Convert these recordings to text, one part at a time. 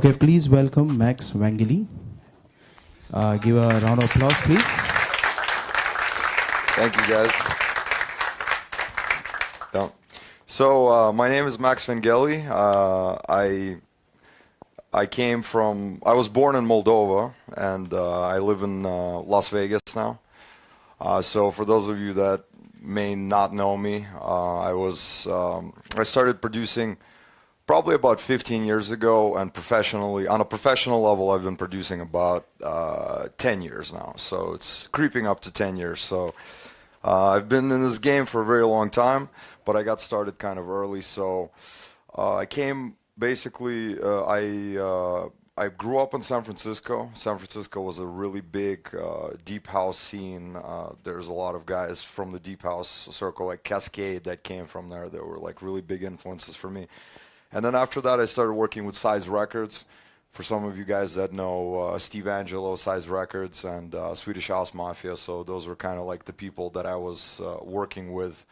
Okay, please welcome Max Vangeli. Give a round of applause, please. Thank you, guys. Yeah. So my name is Max Vangeli. I was born in Moldova, and I live in Las Vegas now. So for those of you that may not know me, I started producing probably about 15 years ago, and professionally, on a professional level, I've been producing about 10 years now. So it's creeping up to 10 years. So I've been in this game for a very long time, but I got started kind of early. So I came basically, I grew up in San Francisco. San Francisco was a really big deep house scene. There's a lot of guys from the deep house circle, like Cascade, that came from there. They were like really big influences for me. And then after that, I started working with Size Records. For some of you guys that know Steve Angelo, Size Records, and Swedish House Mafia. So those were kind of like the people that I was working with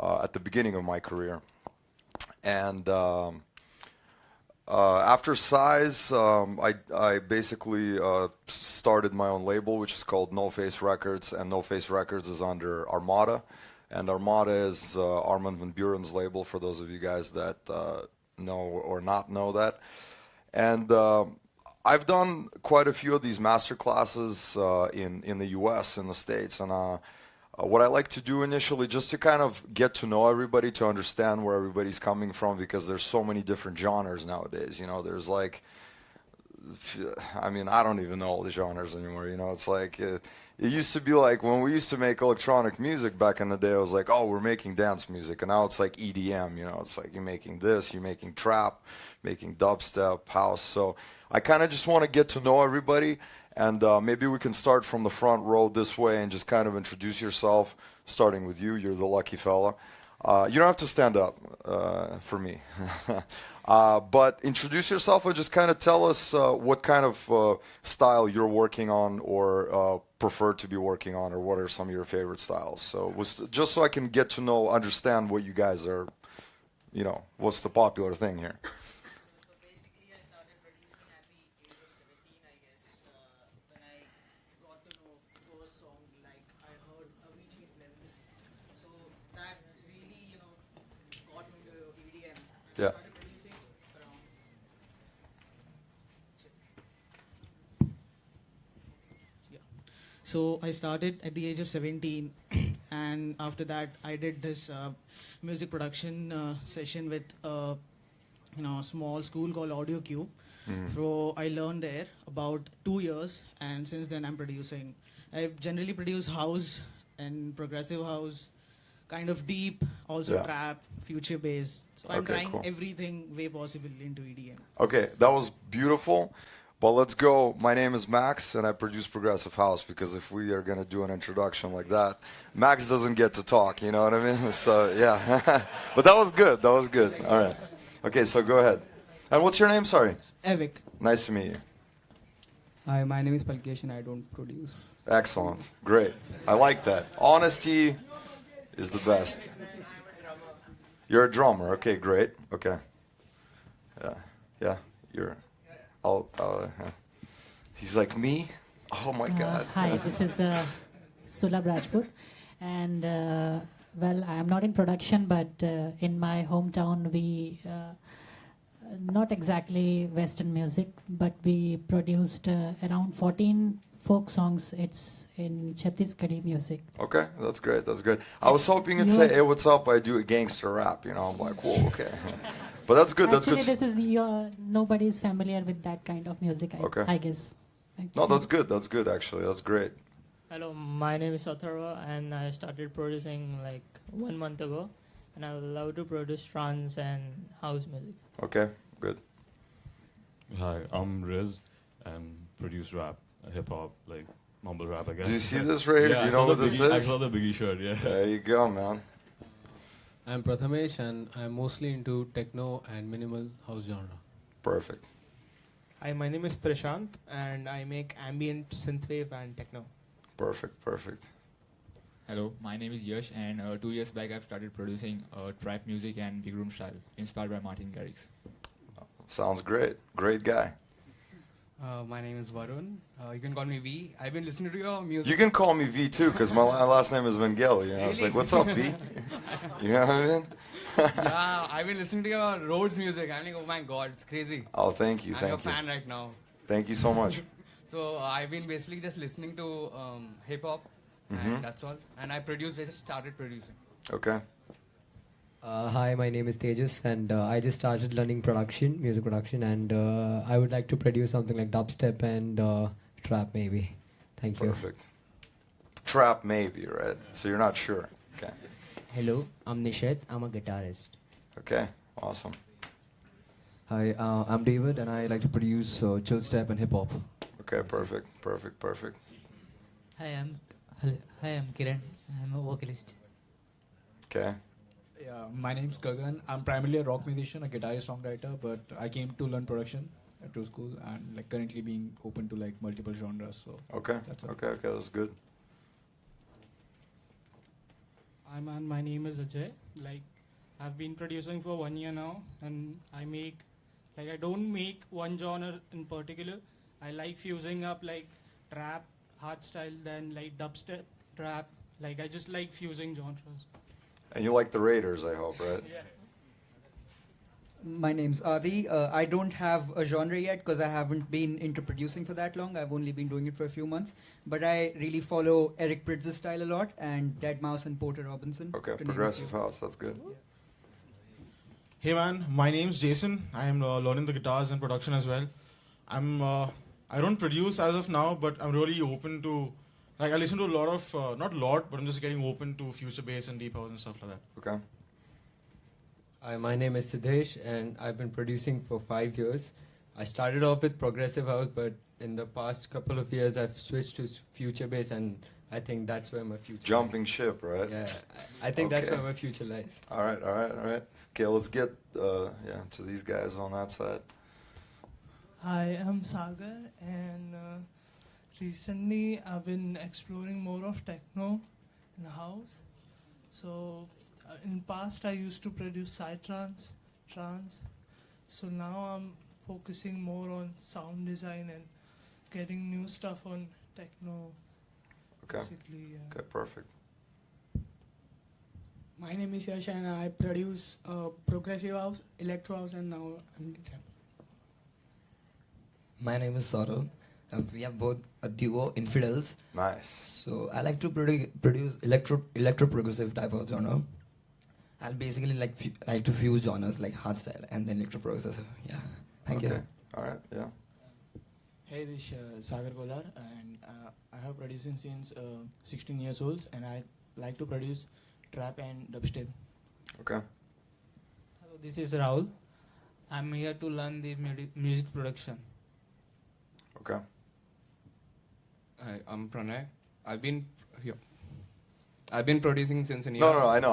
at the beginning of my career. And after Size, I basically started my own label, which is called NoFace Records, and NoFace Records is under Armada. And Armada is Armand van Buren's label, for those of you guys that know or not know that. And I've done quite a few of these master classes in the US, in the States. And what I like to do initially, just to kind of get to know everybody, to understand where everybody's coming from, because there's so many different genres nowadays. You know, there's like, I mean, I don't even know all the genres anymore. You know, it's like, it used to be like when we used to make electronic music back in the day, it was like, oh, we're making dance music. And now it's like EDM, you know, it's like you're making this, you're making trap, making dubstep, house. So I kind of just want to get to know everybody. And maybe we can start from the front row this way and just kind of introduce yourself, starting with you. You're the lucky fella. You don't have to stand up for me. But introduce yourself and just kind of tell us what kind of style you're working on or prefer to be working on, or what are some of your favorite styles. So just so I can get to know, understand what you guys are, you know, what's the popular thing here. So basically, I started producing at the age of 17, I guess, when I got to know first song, like I heard Avicii's lyrics. So that really, you know, got me to EDM. Yeah. Started producing around. Yeah. So I started at the age of 17, and after that, I did this music production session with a small school called Audio Cube. So I learned there about 2 years, and since then I'm producing. I generally produce house and progressive house, kind of deep, also trap, future bass. So I'm trying everything way possible into EDM. Okay, that was beautiful. But let's go. My name is Max, and I produce progressive house, because if we are going to do an introduction like that, Max doesn't get to talk, you know what I mean? So, yeah. But that was good. That was good. All right. Okay, so go ahead. And what's your name? Sorry. Evik. Nice to meet you. Hi, my name is Palkesh and I don't produce. Excellent. Great. I like that. Honesty is the best. You're a drummer. Okay, great. Okay. Yeah. Yeah. You're... he's like, me? Oh my God. Hi, this is Sulabh Rajput, and well, I am not in production, but in my hometown we, not exactly Western music, but we produced around 14 folk songs. It's in Chhattisgarhi music. Okay, that's great. That's good. I was hoping you'd say, hey, what's up? I do a gangster rap. You know, I'm like, whoa, okay. But that's good. That's Actually, good. this is nobody's familiar with that kind of music. I guess. No, that's good. That's good. Actually, that's great. Hello, my name is Atharva, and I started producing like 1 month ago, and I love to produce trance and house music. Okay, good. Hi, I'm Riz, and produce rap, hip hop, like mumble rap, I guess. Do you see this right here? Yeah, Do you know what this is? I saw the Biggie shirt. Yeah. There you go, man. I'm Prathamesh, and I'm mostly into techno and minimal house genre. Perfect. Hi, my name is Trishant, and I make ambient synthwave and techno. Perfect, perfect. Hello, my name is Yash, and 2 years back I've started producing trap music and big room style, inspired by Martin Garrix. Sounds great. Great guy. My name is Varun. You can call me V. I've been listening to your music. You can call me V too, because my last name is Vangeli. You know, it's like, what's up, V? You know what I mean? Yeah, I've been listening to your Rhodes music. I'm like, oh my god, it's crazy. Oh, thank you, I'm thank your you. fan right now. Thank you so much. So I've been basically just listening to hip hop, and that's all. And I just started producing. Okay. Hi, my name is Tejas, and I just started learning music production, and I would like to produce something like dubstep and trap, maybe. Thank you. Perfect. Trap, maybe, right? So you're not sure. Okay. Hello, I'm Nishat. I'm a guitarist. Okay. Awesome. Hi, I'm David, and I like to produce chill step and hip hop. Okay. Perfect. Perfect. Perfect. Hi, I'm Kiran. I'm a vocalist. Okay. Yeah, my name's Gagan. I'm primarily a rock musician, a guitarist, songwriter, but I came to learn production through school and like currently being open to like multiple genres. So Okay. that's all. Okay. That's good. Hi man, my name is Ajay. Like, I've been producing for 1 year now, and I don't make one genre in particular. I like fusing up like trap, hardstyle, then like dubstep, trap. Like, I just like fusing genres. And you like the Raiders, I hope, right? Yeah. My name's Adi. I don't have a genre yet because I haven't been into producing for that long. I've only been doing it for a few months. But I really follow Eric Pritz's style a lot, and Deadmau5 and Porter Robinson. Okay. to name a Progressive few. house. That's good. Hey man, my name's Jason. I am learning the guitars and production as well. I don't produce as of now, but I'm really open to, like, I listen to a lot of, not a lot, but I'm just getting open to future bass and deep house and stuff like that. Okay. Hi, my name is Siddesh, and I've been producing for 5 years. I started off with progressive house, but in the past couple of years, I've switched to future bass, and I think that's where my future Jumping ship, right? Yeah, I think that's Okay. where my future lies. All right. Okay, let's get to these guys on that side. Hi, I'm Sagar, and recently I've been exploring more of techno and house. So in past I used to produce psytrance, trance. So now I'm focusing more on sound design and getting new stuff on techno. Okay. Basically, yeah. Okay, perfect. My name is Yash, and I produce progressive house, electro house, and now I'm My name is Saurav. We have both a duo, Infidels. Nice. So I like to produce electro progressive type of genre. I'll basically like to fuse genres like hardstyle and then electro progressive. Yeah. Thank you. All right. Yeah. Hey, this is Sagar Golar, and I have producing since 16 years old, and I like to produce trap and dubstep. Okay. Hello, this is Rahul. I'm here to learn the music production. Okay. Hi, I'm Pranay. I've been producing since a year. No, I know.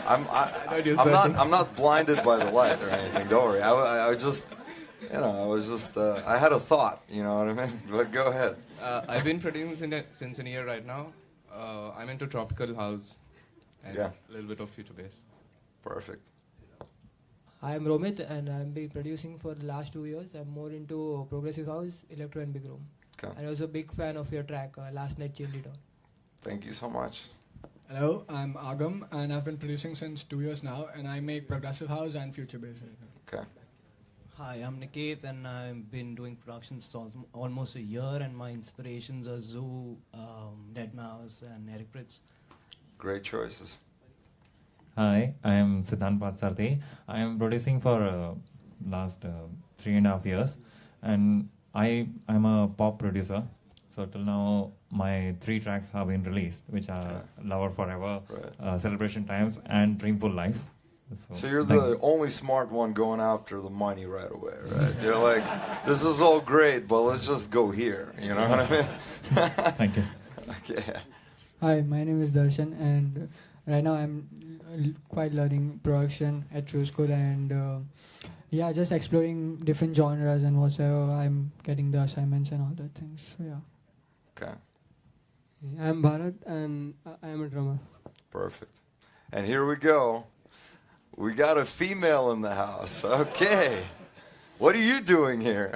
I'm not blinded by the light or anything. Don't worry. I just, I had a thought. You know what I mean? But go ahead. I've been producing since a year right now. I'm into tropical house and a little bit of future bass. Perfect. I am Romit, and I've been producing for the last 2 years. I'm more into progressive house, electro, and big room. Okay. I'm also a big fan of your track, Last Night Changed It All. Thank you so much. Hello, I'm Agam, and I've been producing since 2 years now, and I make progressive house and future bass. Okay. Hi, I'm Niket, and I've been doing productions for almost a year, and my inspirations are Zoo, Deadmau5, and Eric Pritz. Great choices. Hi, I am Siddhant Patsarthi. I am producing for last 3.5 years, and I'm a pop producer. So till now, my 3 tracks have been released, which are Lover Forever, Celebration Times, and Dreamful Life. So you're the only smart one going after the money right away, right? You're like, this is all great, but let's just go here. You know what I mean? Thank you. Okay. Hi, my name is Darshan, and right now I'm quite learning production at True School, and just exploring different genres and whatsoever. I'm getting the assignments and all that things. So yeah. Okay. I'm Bharat, and I am a drummer. Perfect. And here we go. We got a female in the house. Okay. What are you doing here?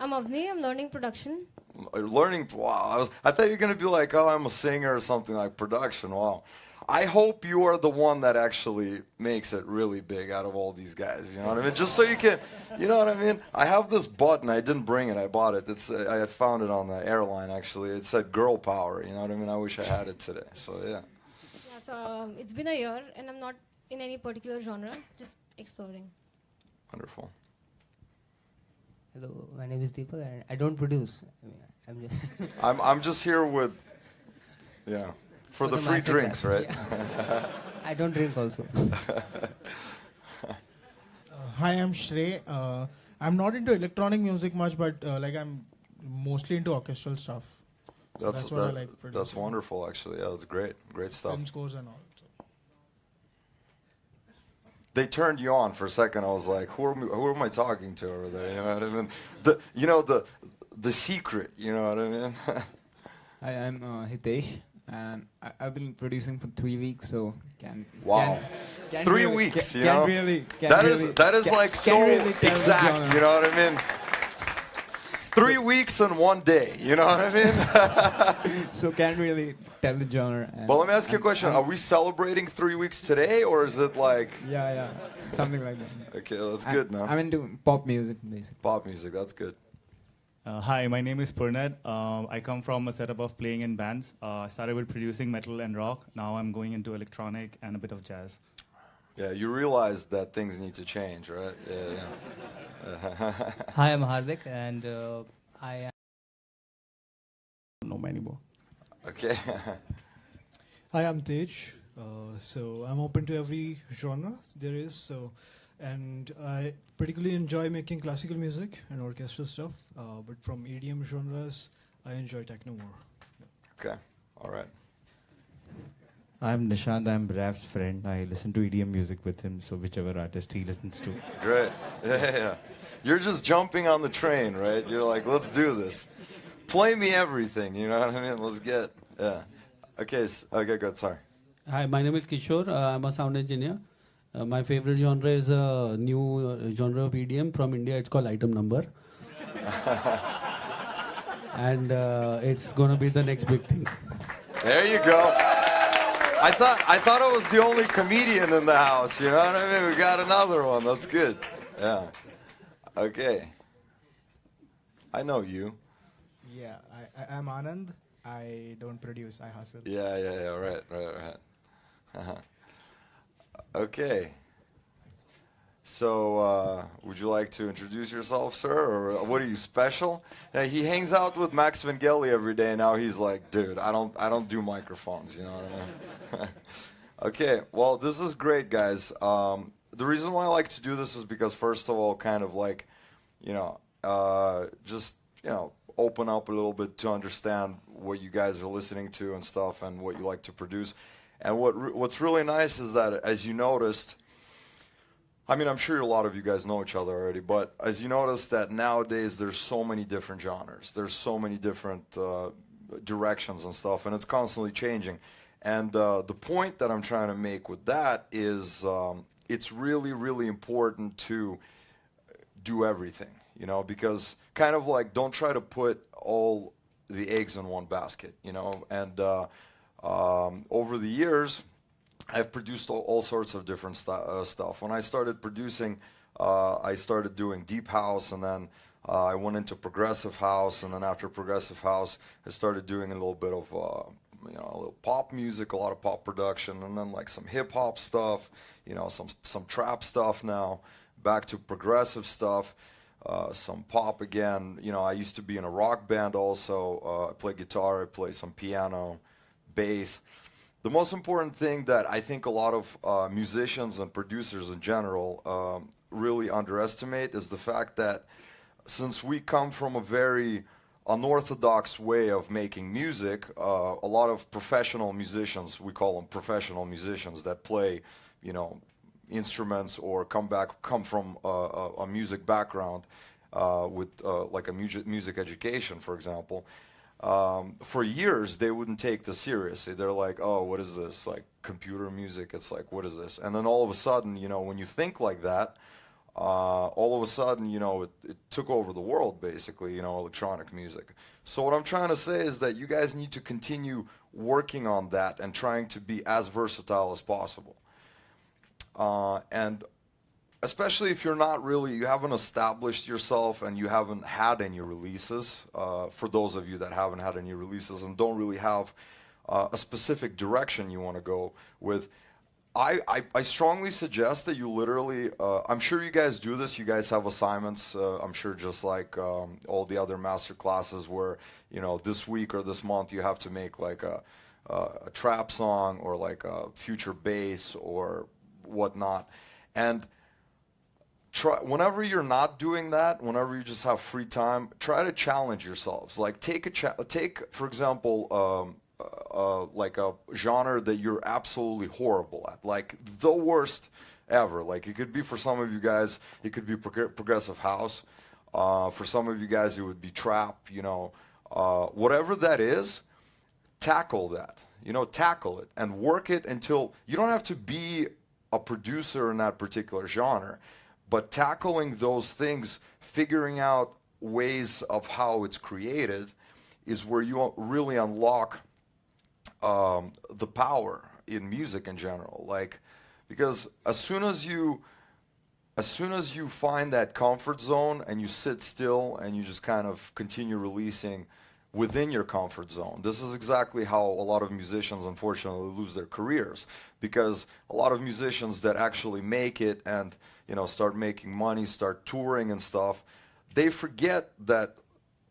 I'm Avni. I'm learning production. Learning, wow. I thought you were going to be like, oh, I'm a singer or something like production. Wow. I hope you are the one that actually makes it really big out of all these guys. You know what I mean? Just so you can, you know what I mean? I have this button. I didn't bring it. I bought it. I found it on the airline, actually. It said girl power. You know what I mean? I wish I had it today. So, yeah. Yeah, so it's been a year and I'm not in any particular genre, just exploring. Wonderful. Hello, my name is Deepak and I don't produce. I mean, I'm just. I'm just here with, yeah, for the free drinks, right? Yeah. I don't drink also. Hi, I'm Shrey. I'm not into electronic music much, but like I'm mostly into orchestral stuff. So that's what I like producing. That's wonderful, actually. Yeah, that's great. Great stuff. Film scores and all. So. They turned you on for a second. I was like, who am I talking to over there? You know what I mean? The secret. You know what I mean? Hi, I'm Hitesh, and I've been producing for 3 weeks, so can 3 weeks. That is like so exact. You know what I mean? 3 weeks and 1 day. You know what I mean? So can't really tell the genre. But let me ask you a question. Are we celebrating 3 weeks today, or is it like... Yeah, something like that. Okay, that's good, man. I'm into pop music, basically. Pop music, that's good. Hi, my name is Purnad. I come from a setup of playing in bands. I started with producing metal and rock. Now I'm going into electronic and a bit of jazz. Yeah, you realize that things need to change, right? Yeah. Hi, I'm Hardik, and I am... No anymore. Okay. Hi, I'm Tej. So I'm open to every genre there is. So, and I particularly enjoy making classical music and orchestral stuff. But from EDM genres, I enjoy techno more. Okay. All right. I'm Nishant. I'm Raf's friend. I listen to EDM music with him. So whichever artist he listens to. Great. Yeah. You're just jumping on the train, right? You're like, let's do this. Play me everything, you know what I mean? Let's get, yeah. Okay, good, sorry. Hi, my name is Kishore. I'm a sound engineer. My favorite genre is a new genre of EDM from India. It's called Item Number. And it's going to be the next big thing. There you go. I thought I was the only comedian in the house, you know what I mean? We got another one. That's good. Yeah. Okay. I know you. Yeah, I'm Anand. I don't produce, I hustle. Yeah, right. Okay. So, would you like to introduce yourself, sir, or what are you, special? He hangs out with Max Vangeli every day, and now he's like, dude, I don't do microphones, you know what I mean? Okay, well, this is great, guys. The reason why I like to do this is because, first of all, kind of like, just, open up a little bit to understand what you guys are listening to and stuff and what you like to produce. And what's really nice is that, as you noticed, I mean, I'm sure a lot of you guys know each other already, but as you notice that nowadays there's so many different genres. There's so many different directions and stuff, and it's constantly changing. And the point that I'm trying to make with that is it's really, really important to do everything, because kind of like don't try to put all the eggs in one basket, and over the years I've produced all sorts of different stuff. When I started producing, I started doing deep house, and then I went into progressive house, and then after progressive house I started doing a little bit of a little pop music, a lot of pop production, and then like some hip hop stuff, some trap stuff now, back to progressive stuff. Some pop again. I used to be in a rock band also. I play guitar, I play some piano, bass. The most important thing that I think a lot of musicians and producers in general really underestimate is the fact that since we come from a very unorthodox way of making music, a lot of professional musicians, we call them professional musicians that play, instruments or come from a music background with like a music education, for example. For years they wouldn't take this seriously. They're like, oh, what is this, like computer music? It's like, what is this? And then all of a sudden, when you think like that, all of a sudden, it took over the world, basically, electronic music. So what I'm trying to say is that you guys need to continue working on that and trying to be as versatile as possible. And especially if you haven't established yourself and you haven't had any releases, for those of you that haven't had any releases and don't really have a specific direction you want to go with, I strongly suggest that you literally, I'm sure you guys do this, you guys have assignments, I'm sure just like all the other master classes where, this week or this month you have to make like a trap song or like a future bass or whatnot. And whenever you're not doing that, whenever you just have free time, try to challenge yourselves. Like take, for example, like a genre that you're absolutely horrible at, like the worst ever. Like it could be, for some of you guys, it could be progressive house. For some of you guys, it would be trap, whatever that is, tackle that, tackle it and work it until you don't have to be a producer in that particular genre, but tackling those things, figuring out ways of how it's created is where you really unlock the power in music in general. Like, because as soon as you find that comfort zone and you sit still and you just kind of continue releasing within your comfort zone, this is exactly how a lot of musicians unfortunately lose their careers, because a lot of musicians that actually make it and start making money, start touring and stuff, they forget that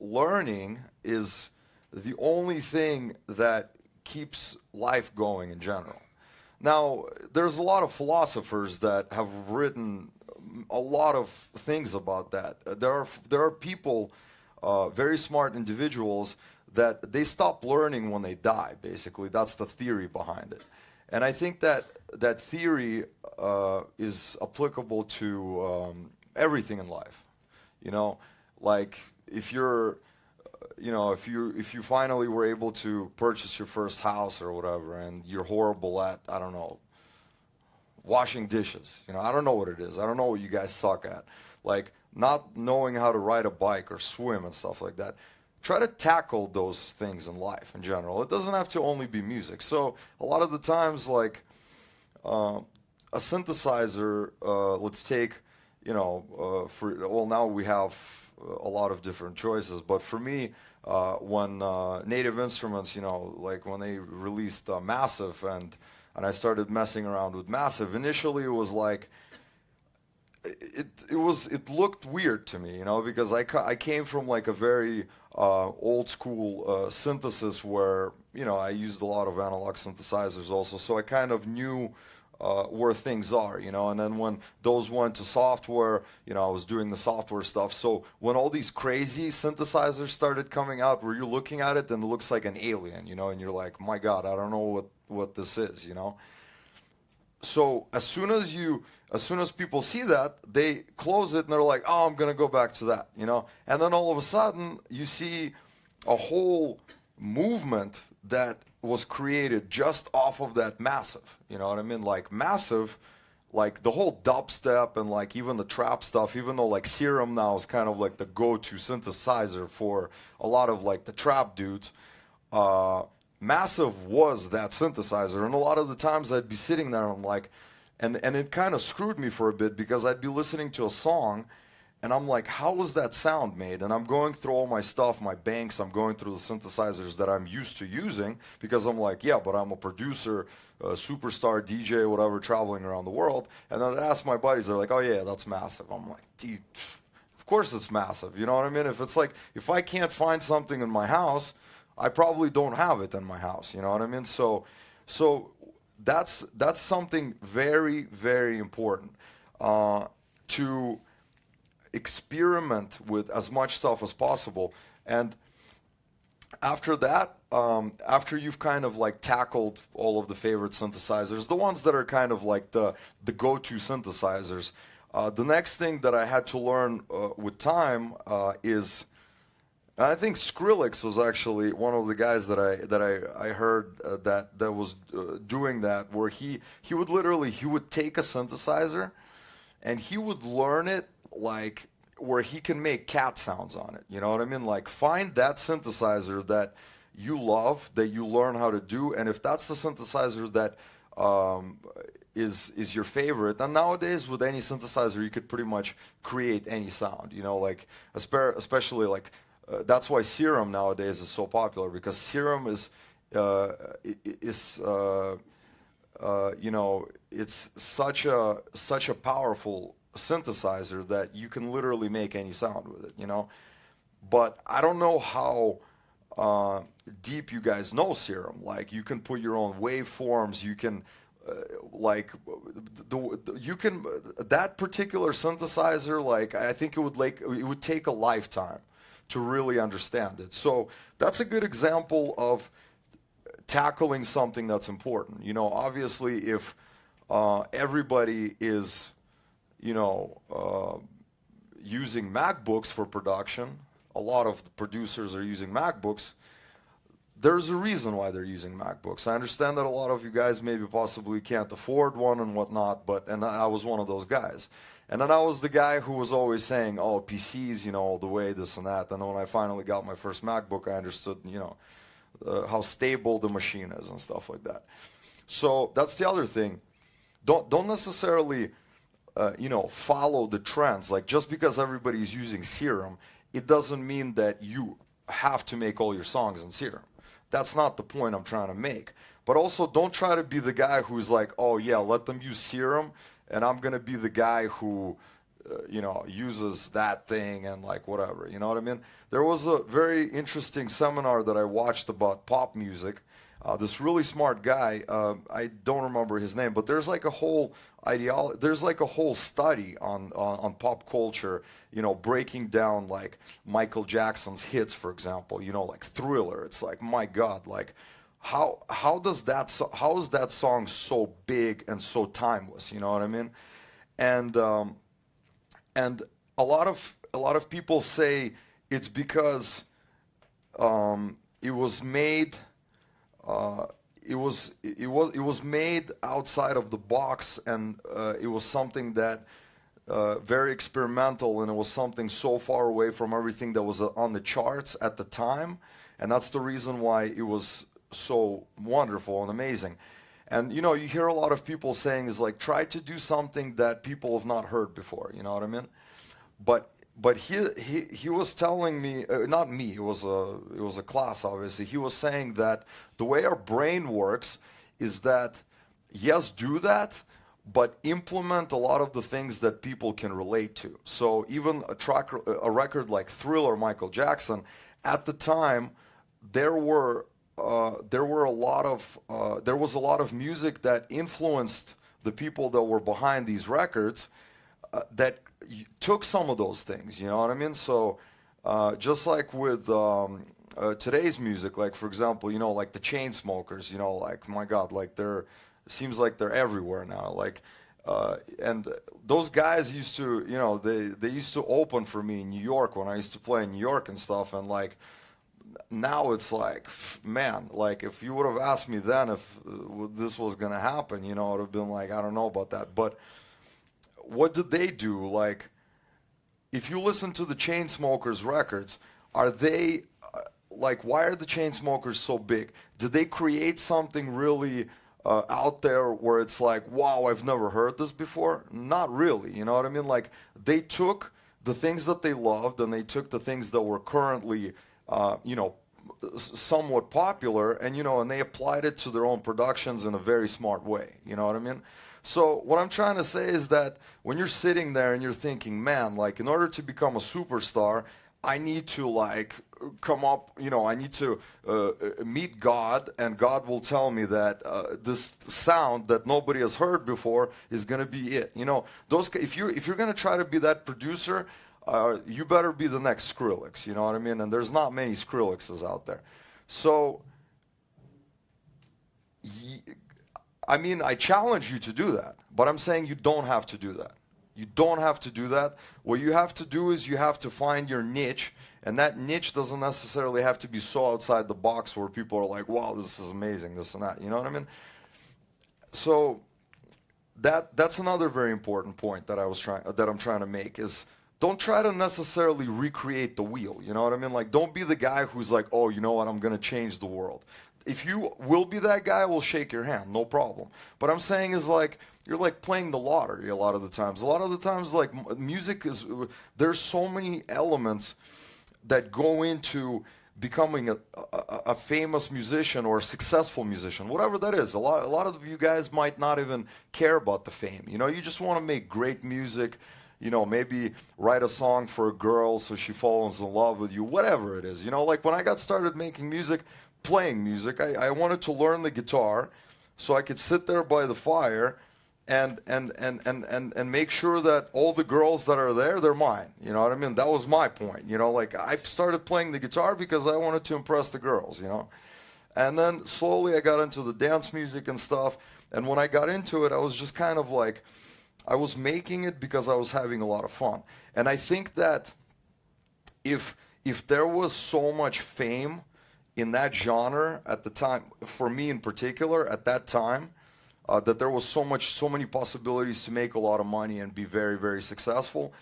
learning is the only thing that keeps life going in general. Now, there's a lot of philosophers that have written a lot of things about that. There are people, very smart individuals, that they stop learning when they die, basically. That's the theory behind it. And I think that that theory is applicable to everything in life. Like if you're if you finally were able to purchase your first house or whatever, and you're horrible at, I don't know, washing dishes, I don't know what it is. I don't know what you guys suck at. Like not knowing how to ride a bike or swim and stuff like that. Try to tackle those things in life in general. It doesn't have to only be music. So a lot of the times, like a synthesizer, let's take, now we have a lot of different choices, but for me, when Native Instruments, like when they released Massive, and I started messing around with Massive, initially it was like, it looked weird to me, because I came from like a very old school synthesis where, I used a lot of analog synthesizers also, so I kind of knew where things are, and then when those went to software, I was doing the software stuff. So when all these crazy synthesizers started coming out where you're looking at it and it looks like an alien, and you're like, my God, I don't know what this is, So as soon as people see that, they close it and they're like, oh, I'm going to go back to that, And then all of a sudden you see a whole movement that was created just off of that Massive, you know what I mean? Like Massive, like the whole dubstep and like even the trap stuff, even though like Serum now is kind of like the go-to synthesizer for a lot of like the trap dudes, Massive was that synthesizer. And a lot of the times I'd be sitting there and I'm like, and it kind of screwed me for a bit, because I'd be listening to a song and I'm like, how was that sound made? And I'm going through all my stuff, my banks, I'm going through the synthesizers that I'm used to using, because I'm like, yeah, but I'm a producer, a superstar, DJ, whatever, traveling around the world. And then I ask my buddies, they're like, oh yeah, that's Massive. I'm like, dude, of course it's Massive, you know what I mean? If it's like, if I can't find something in my house, I probably don't have it in my house, you know what I mean? So that's something very, very important, to experiment with as much stuff as possible. And after that, after you've kind of like tackled all of the favorite synthesizers, the ones that are kind of like the go-to synthesizers, the next thing that I had to learn with time is, I think Skrillex was actually one of the guys that I heard that was doing that, where he would take a synthesizer and he would learn it like where he can make cat sounds on it. You know what I mean? Like find that synthesizer that you love, that you learn how to do, and if that's the synthesizer that is your favorite, and nowadays with any synthesizer you could pretty much create any sound. You know, like especially like that's why Serum nowadays is so popular, because Serum is you know, it's such a powerful synthesizer that you can literally make any sound with it, you know. But I don't know how deep you guys know Serum. Like you can put your own waveforms, you can like you can that particular synthesizer, like I think it would take a lifetime to really understand it. So that's a good example of tackling something that's important. You know, obviously if everybody is, you know, using MacBooks for production, a lot of the producers are using MacBooks, there's a reason why they're using MacBooks. I understand that a lot of you guys maybe possibly can't afford one and whatnot, and I was one of those guys. And then I was the guy who was always saying, oh, PCs, you know, all the way, this and that. And when I finally got my first MacBook, I understood, you know, how stable the machine is and stuff like that. So that's the other thing. Don't necessarily, you know, follow the trends. Like just because everybody's using Serum, it doesn't mean that you have to make all your songs in Serum. That's not the point I'm trying to make. But also don't try to be the guy who's like, oh yeah, let them use Serum, and I'm gonna be the guy who, you know, uses that thing and like whatever. You know what I mean? There was a very interesting seminar that I watched about pop music. This really smart guy, I don't remember his name, but there's like a whole ideology, there's like a whole study on pop culture, you know, breaking down like Michael Jackson's hits, for example, you know, like Thriller. It's like, my God, like how is that song so big and so timeless? You know what I mean? And a lot of people say it's because it was made. It was made outside of the box, and it was something that very experimental, and it was something so far away from everything that was on the charts at the time, and that's the reason why it was so wonderful and amazing. And you know, you hear a lot of people saying is like, try to do something that people have not heard before. You know what I mean? But he was telling me, not me, it was a class, obviously. He was saying that the way our brain works is that, yes, do that, but implement a lot of the things that people can relate to. So even a record like Thriller, Michael Jackson, at the time, there was a lot of music that influenced the people that were behind these records, that took some of those things, you know what I mean? So just like with today's music, like for example, you know, like the Chainsmokers, you know, like my God, like seems like they're everywhere now. Like and those guys used to, you know, they used to open for me in New York when I used to play in New York and stuff, and like now it's like, man, like if you would have asked me then if this was gonna happen, you know, I would have been like, I don't know about that. But what did they do? Like, if you listen to the Chainsmokers records, are they like, why are the Chainsmokers so big? Did they create something really out there where it's like, wow, I've never heard this before? Not really, you know what I mean? Like, they took the things that they loved, and they took the things that were currently, you know, somewhat popular, and, you know, and they applied it to their own productions in a very smart way, you know what I mean? So what I'm trying to say is that when you're sitting there and you're thinking, man, like in order to become a superstar, I need to like come up, you know, I need to meet God, and God will tell me that this sound that nobody has heard before is going to be it. You know, if you're going to try to be that producer, you better be the next Skrillex, you know what I mean? And there's not many Skrillexes out there. So I mean, I challenge you to do that, but I'm saying you don't have to do that. You don't have to do that. What you have to do is you have to find your niche, and that niche doesn't necessarily have to be so outside the box where people are like, wow, this is amazing, this and that. You know what I mean? So, I mean, I challenge you to do that, but I'm saying you don't have to do that. You don't have to do that. What you have to do is you have to find your niche, and that niche doesn't necessarily have to be so outside the box where people are like, wow, this is amazing, this and that. You know what I mean? So that's another very important point that I'm trying to make is don't try to necessarily recreate the wheel. You know what I mean? Like, don't be the guy who's like, oh, you know what, I'm going to change the world. If you will be that guy, we'll shake your hand, no problem. But I'm saying is like, you're like playing the lottery a lot of the times. A lot of the times, like, music is, there's so many elements that go into becoming a famous musician or a successful musician, whatever that is. A lot of you guys might not even care about the fame. You know, you just want to make great music. You know, maybe write a song for a girl so she falls in love with you, whatever it is. You know, like when I got started making music, playing music, I wanted to learn the guitar so I could sit there by the fire and make sure that all the girls that are there, they're mine. You know what I mean? That was my point. You know, like I started playing the guitar because I wanted to impress the girls, you know. And then slowly I got into the dance music and stuff. And when I got into it, I was just kind of like, I was making it because I was having a lot of fun. And I think that if there was so much fame in that genre at the time, for me in particular, at that time, that there was so many possibilities to make a lot of money and be very, very successful,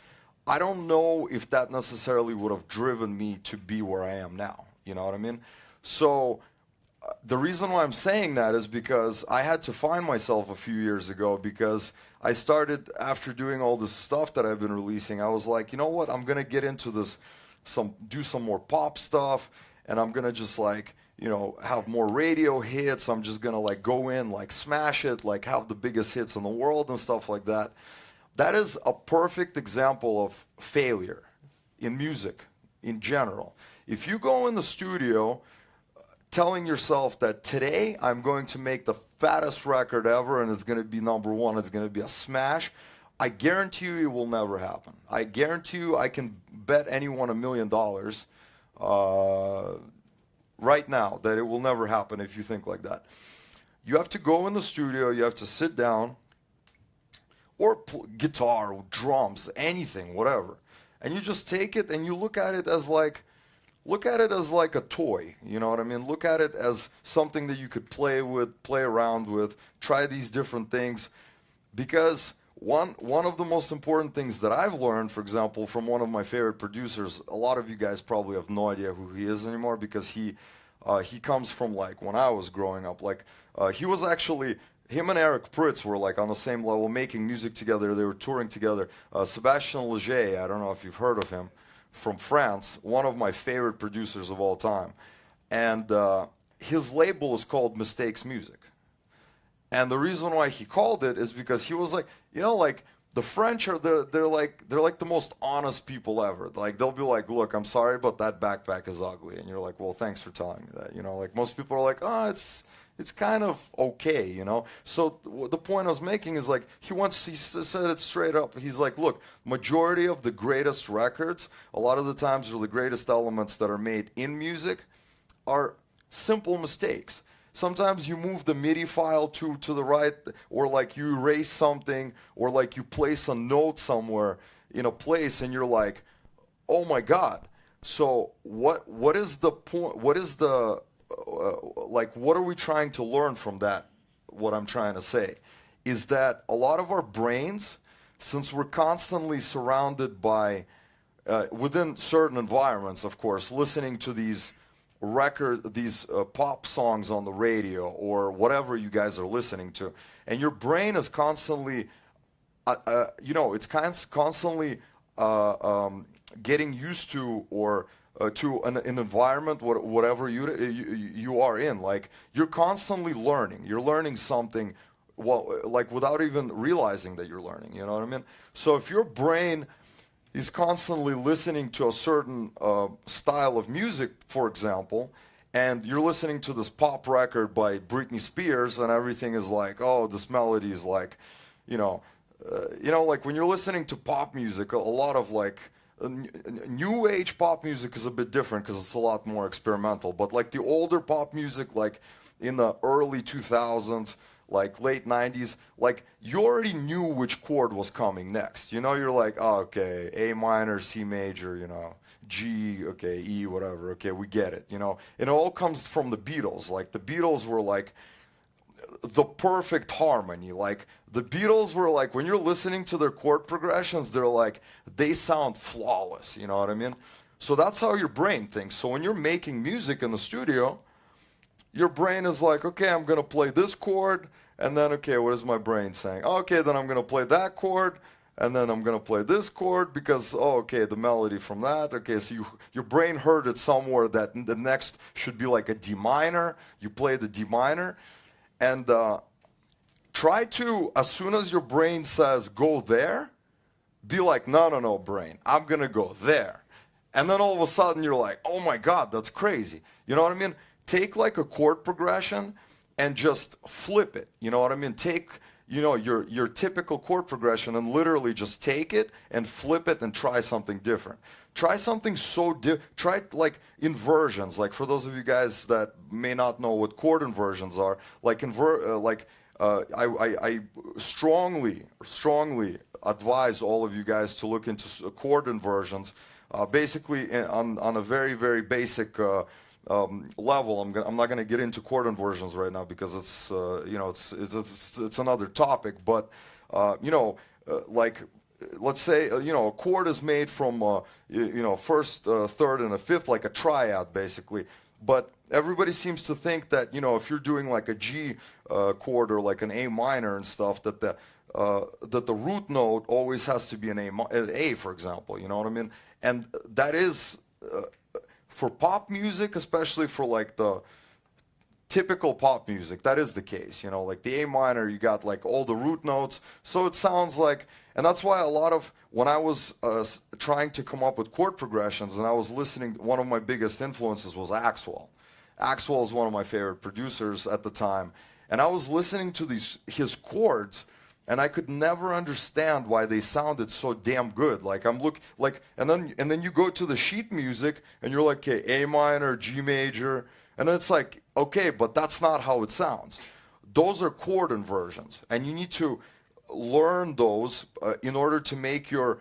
I don't know if that necessarily would have driven me to be where I am now. You know what I mean? So the reason why I'm saying that is because I had to find myself a few years ago, because I started, after doing all this stuff that I've been releasing, I was like, you know what, I'm going to get into this, do some more pop stuff, and I'm going to just like, you know, have more radio hits. I'm just going to like go in, like smash it, like have the biggest hits in the world and stuff like that. That is a perfect example of failure in music in general. If you go in the studio telling yourself that today I'm going to make the fattest record ever and it's going to be #1, it's going to be a smash, I guarantee you it will never happen. I guarantee you, I can bet anyone $1 million right now that it will never happen if you think like that. You have to go in the studio, you have to sit down, or guitar, or drums, anything, whatever, and you just take it and you look at it as like a toy. You know what I mean? Look at it as something that you could play with, play around with, try these different things. Because one of the most important things that I've learned, for example, from one of my favorite producers, a lot of you guys probably have no idea who he is anymore, because he comes from like when I was growing up. Like he was actually, him and Eric Pritz were like on the same level, making music together. They were touring together. Sébastien Léger, I don't know if you've heard of him, from France, one of my favorite producers of all time. And his label is called Mistakes Music. And the reason why he called it is because he was like, you know, like the French are, they're like the most honest people ever. Like they'll be like, look, I'm sorry, but that backpack is ugly. And you're like, well, thanks for telling me that. You know, like most people are like, oh, it's kind of okay, you know. So the point I was making is like he said it straight up. He's like, look, majority of the greatest records, a lot of the times, are the greatest elements that are made in music are simple mistakes. Sometimes you move the MIDI file to the right, or like you erase something, or like you place a note somewhere in a place, and you're like, oh my God. So what is the point? What is the like, what are we trying to learn from that? What I'm trying to say is that a lot of our brains, since we're constantly surrounded by, within certain environments, of course, listening to these pop songs on the radio or whatever you guys are listening to, and your brain is constantly, you know, it's constantly getting used to, or to an environment, whatever you are in. Like you're constantly learning. You're learning something, well, like without even realizing that you're learning. You know what I mean? So if your brain is constantly listening to a certain style of music, for example, and you're listening to this pop record by Britney Spears, and everything is like, oh, this melody is like, you know, like when you're listening to pop music, a lot of like new age pop music is a bit different because it's a lot more experimental. But like the older pop music, like in the early 2000s, like late 90s, like you already knew which chord was coming next. You know, you're like, oh, okay, A minor, C major, you know, G, okay, E, whatever, okay, we get it, you know. And it all comes from the Beatles. Like the Beatles were like, the perfect harmony. Like the Beatles were like, when you're listening to their chord progressions, they're like, they sound flawless, you know what I mean? So that's how your brain thinks. So when you're making music in the studio, your brain is like, okay, I'm going to play this chord, and then, okay, what is my brain saying? Okay, then I'm going to play that chord, and then I'm going to play this chord because, oh, okay, the melody from that. Okay, so your brain heard it somewhere that the next should be like a D minor. You play the D minor, and try to, as soon as your brain says, go there, be like, no, no, no, brain, I'm going to go there. And then all of a sudden you're like, oh my God, that's crazy. You know what I mean? Take like a chord progression and just flip it. You know what I mean? Take, you know, your typical chord progression and literally just take it and flip it and try something different. Try something so try like inversions. Like for those of you guys that may not know what chord inversions are, like I strongly advise all of you guys to look into chord inversions. Basically, on a very, very basic level, I'm not going to get into chord inversions right now because it's you know it's another topic. But you know, like let's say you know a chord is made from you know first, third, and a fifth, like a triad, basically. But everybody seems to think that you know if you're doing like a G chord or like an A minor and stuff, that the root note always has to be an A, for example. You know what I mean? And that is, for pop music, especially for like the typical pop music, that is the case. You know, like the A minor, you got like all the root notes. So it sounds like, and that's why a lot of, when I was trying to come up with chord progressions and I was listening, one of my biggest influences was Axwell. Axwell is one of my favorite producers at the time. And I was listening to his chords, and I could never understand why they sounded so damn good. Like and then you go to the sheet music and you're like, okay, A minor, G major, and it's like, okay, but that's not how it sounds. Those are chord inversions, and you need to learn those in order to make your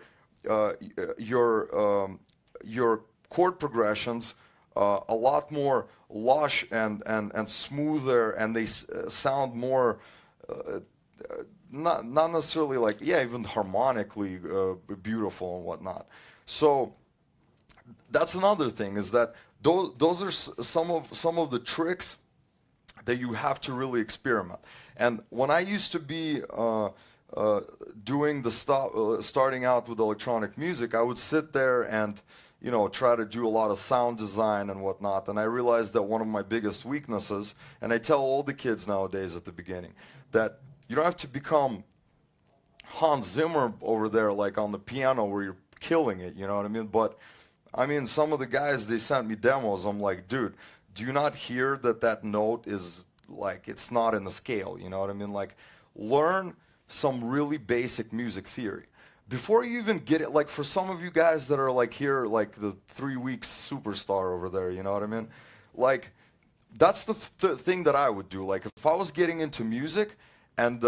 chord progressions a lot more lush and smoother, and they sound more. Not necessarily like, yeah, even harmonically beautiful and whatnot. So that's another thing, is that those are some of the tricks that you have to really experiment. And when I used to be doing the starting out with electronic music, I would sit there and you know try to do a lot of sound design and whatnot. And I realized that one of my biggest weaknesses, and I tell all the kids nowadays at the beginning, that you don't have to become Hans Zimmer over there, like on the piano where you're killing it, you know what I mean? But, I mean, some of the guys, they sent me demos. I'm like, dude, do you not hear that note is, like, it's not in the scale, you know what I mean? Like, learn some really basic music theory. Before you even get it, like, for some of you guys that are, like, here, like, the 3 weeks superstar over there, you know what I mean? Like, that's the thing that I would do. Like, if I was getting into music, and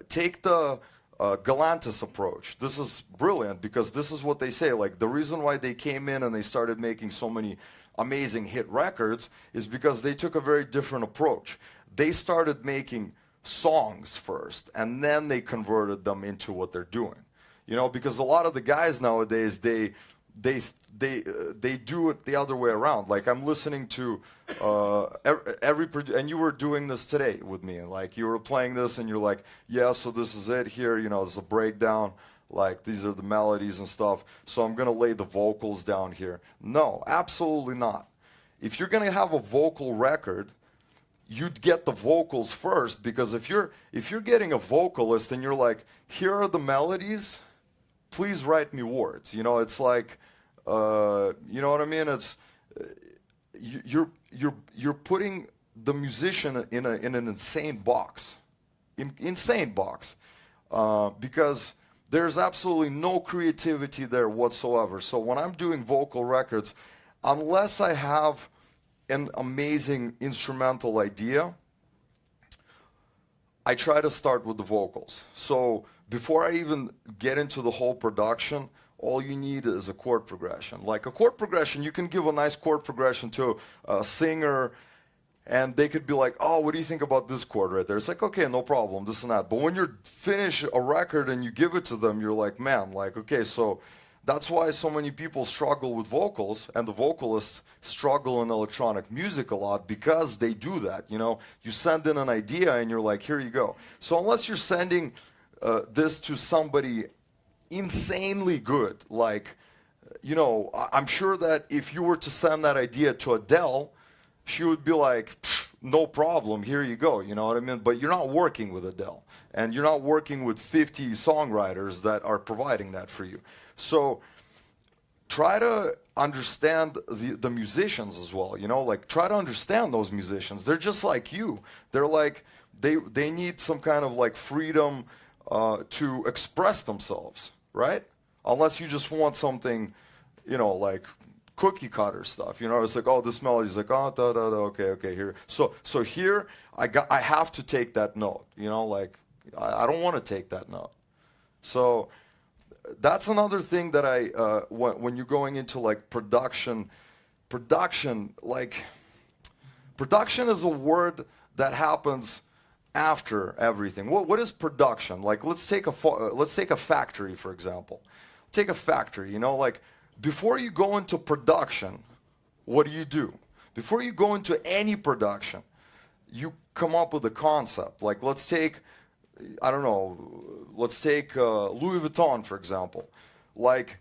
take the Galantis approach. This is brilliant because this is what they say. Like the reason why they came in and they started making so many amazing hit records is because they took a very different approach. They started making songs first, and then they converted them into what they're doing. You know, because a lot of the guys nowadays, they do it the other way around. Like I'm listening to and you were doing this today with me, and like you were playing this and you're like, yeah, so this is it here, you know, it's a breakdown, like these are the melodies and stuff, so I'm gonna lay the vocals down here. No, absolutely not. If you're gonna have a vocal record, you'd get the vocals first, because if you're getting a vocalist and you're like, here are the melodies, please write me words. You know, it's like, you know what I mean? It's you're putting the musician in an insane box, because there's absolutely no creativity there whatsoever. So when I'm doing vocal records, unless I have an amazing instrumental idea, I try to start with the vocals. So before I even get into the whole production, all you need is a chord progression. Like a chord progression, you can give a nice chord progression to a singer, and they could be like, oh, what do you think about this chord right there? It's like, okay, no problem, this and that. But when you're finish a record and you give it to them, you're like, man, like, okay, so that's why so many people struggle with vocals, and the vocalists struggle in electronic music a lot, because they do that. You know, you send in an idea and you're like, here you go. So unless you're sending this to somebody insanely good, like, you know, I'm sure that if you were to send that idea to Adele, she would be like, no problem, here you go, you know what I mean? But you're not working with Adele, and you're not working with 50 songwriters that are providing that for you. So try to understand the musicians as well, you know, like try to understand those musicians. They're just like you. They're like, they need some kind of like freedom to express themselves, right? Unless you just want something, you know, like cookie cutter stuff, you know. It's like, oh, this melody's like, oh, da da da, okay, here. So here I have to take that note, you know, like I don't want to take that note. So that's another thing that when you're going into like production, like production is a word that happens after everything. What is production? Like let's take a factory, for example. Take a factory, you know, like before you go into production, what do? Before you go into any production, you come up with a concept. Like let's take, I don't know, let's take Louis Vuitton, for example. Like,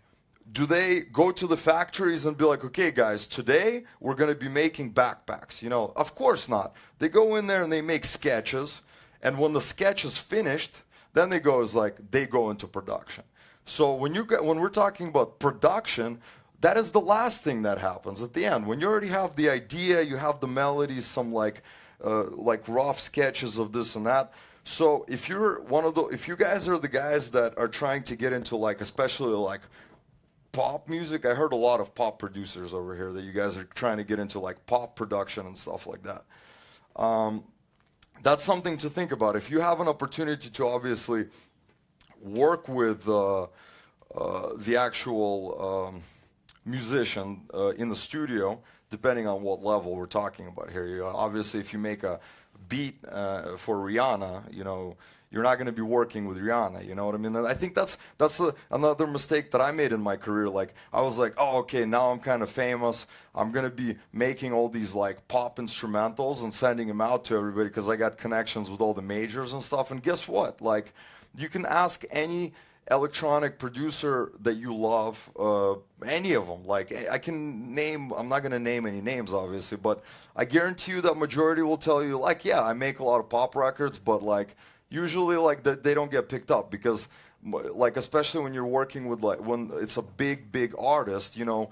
do they go to the factories and be like, okay, guys, today we're going to be making backpacks? You know, of course not. They go in there and they make sketches, and when the sketch is finished, then they go into production. So when we're talking about production, that is the last thing that happens at the end. When you already have the idea, you have the melodies, some like rough sketches of this and that. So if you guys are the guys that are trying to get into like, especially like pop music, I heard a lot of pop producers over here that you guys are trying to get into like pop production and stuff like that. That's something to think about. If you have an opportunity to obviously work with the actual musician in the studio, depending on what level we're talking about here. You know, obviously, if you make a beat for Rihanna, you know, you're not going to be working with Rihanna. You know what I mean? And I think that's another mistake that I made in my career. Like I was like, oh, okay, now I'm kind of famous. I'm going to be making all these like pop instrumentals and sending them out to everybody because I got connections with all the majors and stuff. And guess what? Like, you can ask any electronic producer that you love, any of them. Like I can name, I'm not going to name any names obviously, but I guarantee you that majority will tell you like, yeah, I make a lot of pop records, but like usually like they don't get picked up because like, especially when you're working with like, when it's a big artist, you know,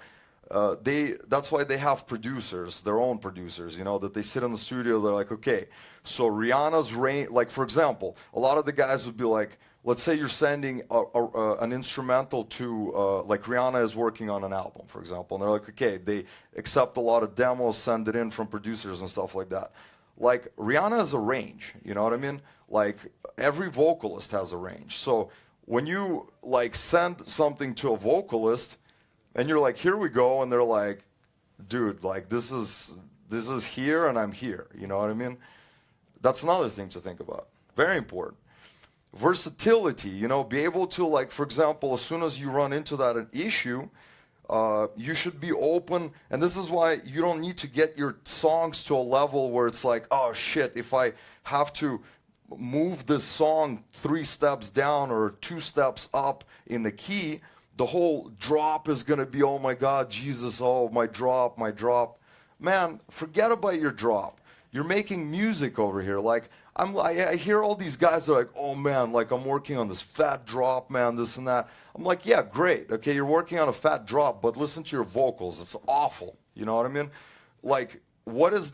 that's why they have producers, their own producers, you know, that they sit in the studio, they're like, okay, so Rihanna's range, like for example, a lot of the guys would be like, let's say you're sending an instrumental to, like Rihanna is working on an album, for example, and they're like, okay, they accept a lot of demos, send it in from producers and stuff like that. Like Rihanna has a range, you know what I mean? Like every vocalist has a range. So when you like send something to a vocalist and you're like, here we go, and they're like, dude, like this is here and I'm here, you know what I mean? That's another thing to think about. Very important. Versatility, you know, be able to, like, for example, as soon as you run into that issue, you should be open. And this is why you don't need to get your songs to a level where it's like, oh shit, if I have to move this song 3 steps down or 2 steps up in the key, the whole drop is going to be, oh my God, Jesus, oh, my drop. Man, forget about your drop. You're making music over here. Like, I hear all these guys are like, oh man, like I'm working on this fat drop, man, this and that. I'm like, yeah, great. Okay, you're working on a fat drop, but listen to your vocals. It's awful. You know what I mean? Like, what is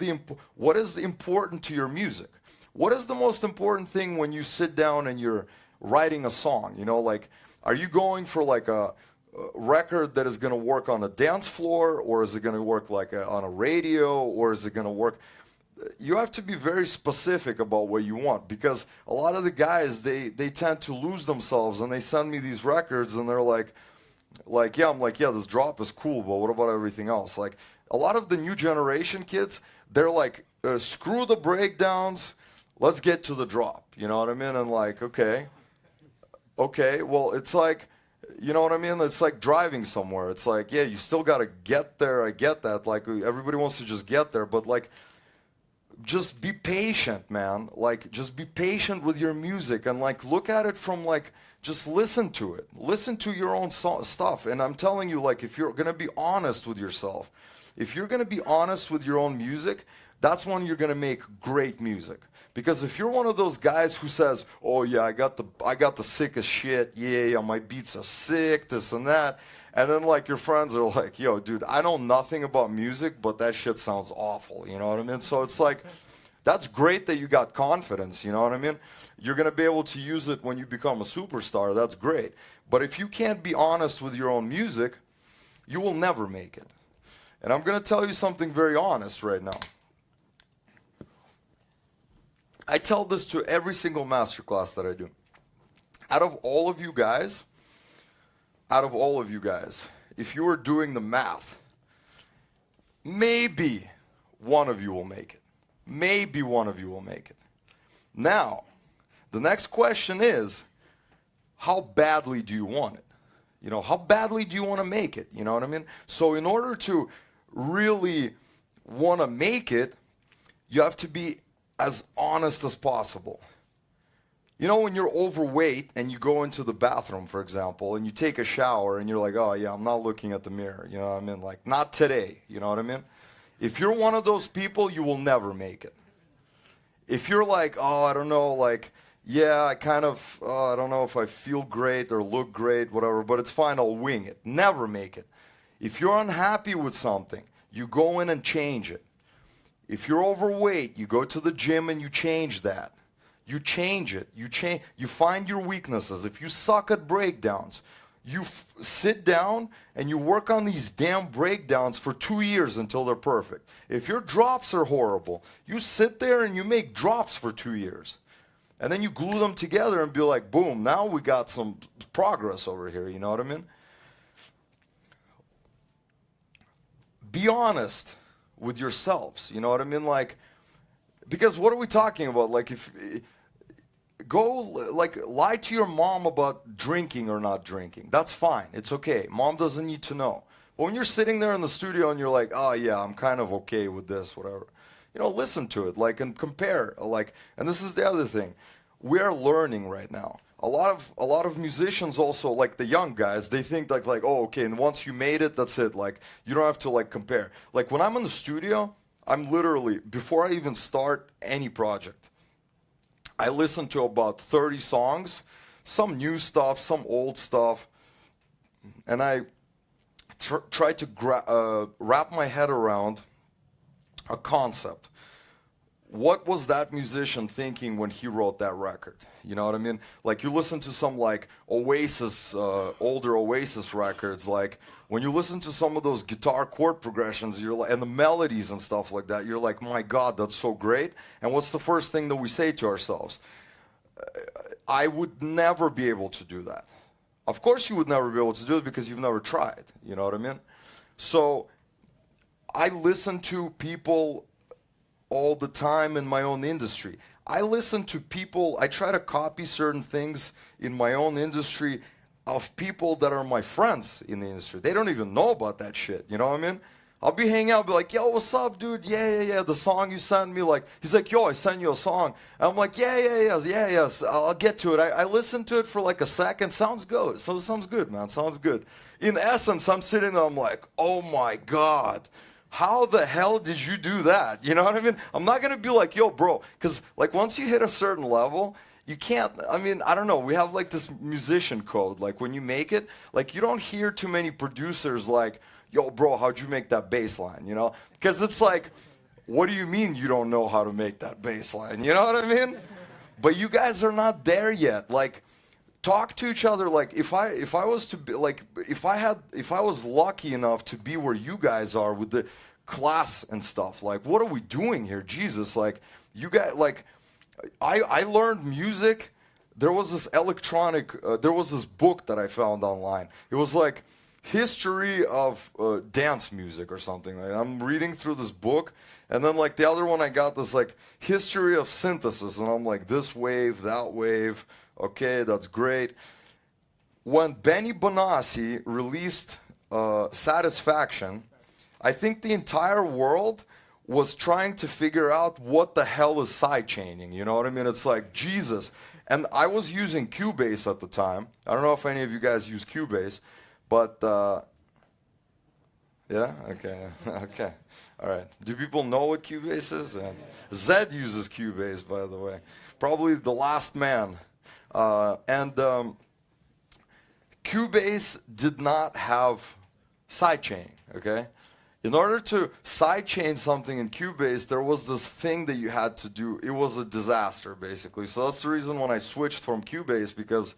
important to your music? What is the most important thing when you sit down and you're writing a song? You know, like, are you going for like a record that is going to work on a dance floor, or is it going to work like on a radio, or is it going to work? You have to be very specific about what you want, because a lot of the guys, they tend to lose themselves and they send me these records and they're like, yeah, I'm like, yeah, this drop is cool, but what about everything else? Like, a lot of the new generation kids, they're like screw the breakdowns, let's get to the drop. You know what I mean? And like, okay, well, it's like, you know what I mean? It's like driving somewhere. It's like, yeah, you still got to get there. I get that. Like, everybody wants to just get there, but like, just be patient, man. Like, just be patient with your music and like, look at it from like, just listen to it. Listen to your own stuff. And I'm telling you, like, if you're going to be honest with yourself, if you're going to be honest with your own music, that's when you're going to make great music. Because if you're one of those guys who says, oh yeah, I got the sickest shit, yeah, my beats are sick, this and that, and then like your friends are like, yo, dude, I know nothing about music, but that shit sounds awful, you know what I mean? So it's like, that's great that you got confidence, you know what I mean? You're going to be able to use it when you become a superstar, that's great. But if you can't be honest with your own music, you will never make it. And I'm going to tell you something very honest right now. I tell this to every single masterclass that I do. Out of all of you guys, if you were doing the math, maybe one of you will make it. Maybe one of you will make it. Now, the next question is, how badly do you want it? You know, how badly do you want to make it? You know what I mean? So in order to really want to make it, you have to be as honest as possible. You know, when you're overweight and you go into the bathroom, for example, and you take a shower and you're like, oh yeah, I'm not looking at the mirror. You know what I mean? Like, not today. You know what I mean? If you're one of those people, you will never make it. If you're like, oh, I don't know, like, yeah, I kind of, I don't know if I feel great or look great, whatever, but it's fine, I'll wing it. Never make it. If you're unhappy with something, you go in and change it. If you're overweight, you go to the gym and you change that. You change it. You find your weaknesses. If you suck at breakdowns, you sit down and you work on these damn breakdowns for 2 years until they're perfect. If your drops are horrible, you sit there and you make drops for 2 years. And then you glue them together and be like, boom, now we got some progress over here, you know what I mean? Be honest with yourselves, you know what I mean? Like, because what are we talking about? Like, if lie to your mom about drinking or not drinking. That's fine. It's okay. Mom doesn't need to know. But when you're sitting there in the studio and you're like, oh yeah, I'm kind of okay with this, whatever. You know, listen to it, like, and compare, like, and this is the other thing. We are learning right now. A lot of musicians also, like the young guys, they think like, oh, okay, and once you made it, that's it. Like, you don't have to like compare. Like, when I'm in the studio, I'm literally, before I even start any project, I listen to about 30 songs, some new stuff, some old stuff, and I try to wrap my head around a concept. What was that musician thinking when he wrote that record? You know what I mean? Like, you listen to some like Oasis, older Oasis records, like when you listen to some of those guitar chord progressions, you're like, and the melodies and stuff like that, you're like, my God, that's so great. And what's the first thing that we say to ourselves? I would never be able to do that. Of course you would never be able to do it because you've never tried. You know what I mean? So I listen to people all the time in my own industry. I listen to people, I try to copy certain things in my own industry of people that are my friends in the industry. They don't even know about that shit, you know what I mean? I'll be hanging out, be like, yo, what's up, dude? Yeah, the song you sent me, like, he's like, yo, I sent you a song. And I'm like, yes, I'll get to it. I listened to it for like a second, sounds good. So sounds good, man, sounds good. In essence, I'm sitting there, I'm like, oh my God. How the hell did you do that? You know what I mean? I'm not going to be like, yo, bro, because like once you hit a certain level, you can't, I mean, I don't know. We have like this musician code. Like when you make it, like you don't hear too many producers like, yo, bro, how'd you make that bass line? You know, because it's like, what do you mean you don't know how to make that bass line? You know what I mean? But you guys are not there yet. Like, talk to each other. Like, if I was to be like, if I was lucky enough to be where you guys are with the class and stuff, like, what are we doing here? Jesus, like, you guys, like, I learned music. There was this there was this book that I found online. It was like, history of dance music or something. Like, I'm reading through this book, and then like the other one I got this like history of synthesis, and I'm like, this wave, that wave, okay, that's great. When Benny Benassi released Satisfaction, I think the entire world was trying to figure out what the hell is sidechaining, you know what I mean? It's like, Jesus. And I was using Cubase at the time. I don't know if any of you guys use Cubase, but yeah, okay, okay, all right. Do people know what Cubase is? Zed uses Cubase, by the way. Probably the last man. Cubase did not have sidechaining, okay? In order to sidechain something in Cubase, there was this thing that you had to do. It was a disaster, basically. So that's the reason when I switched from Cubase, because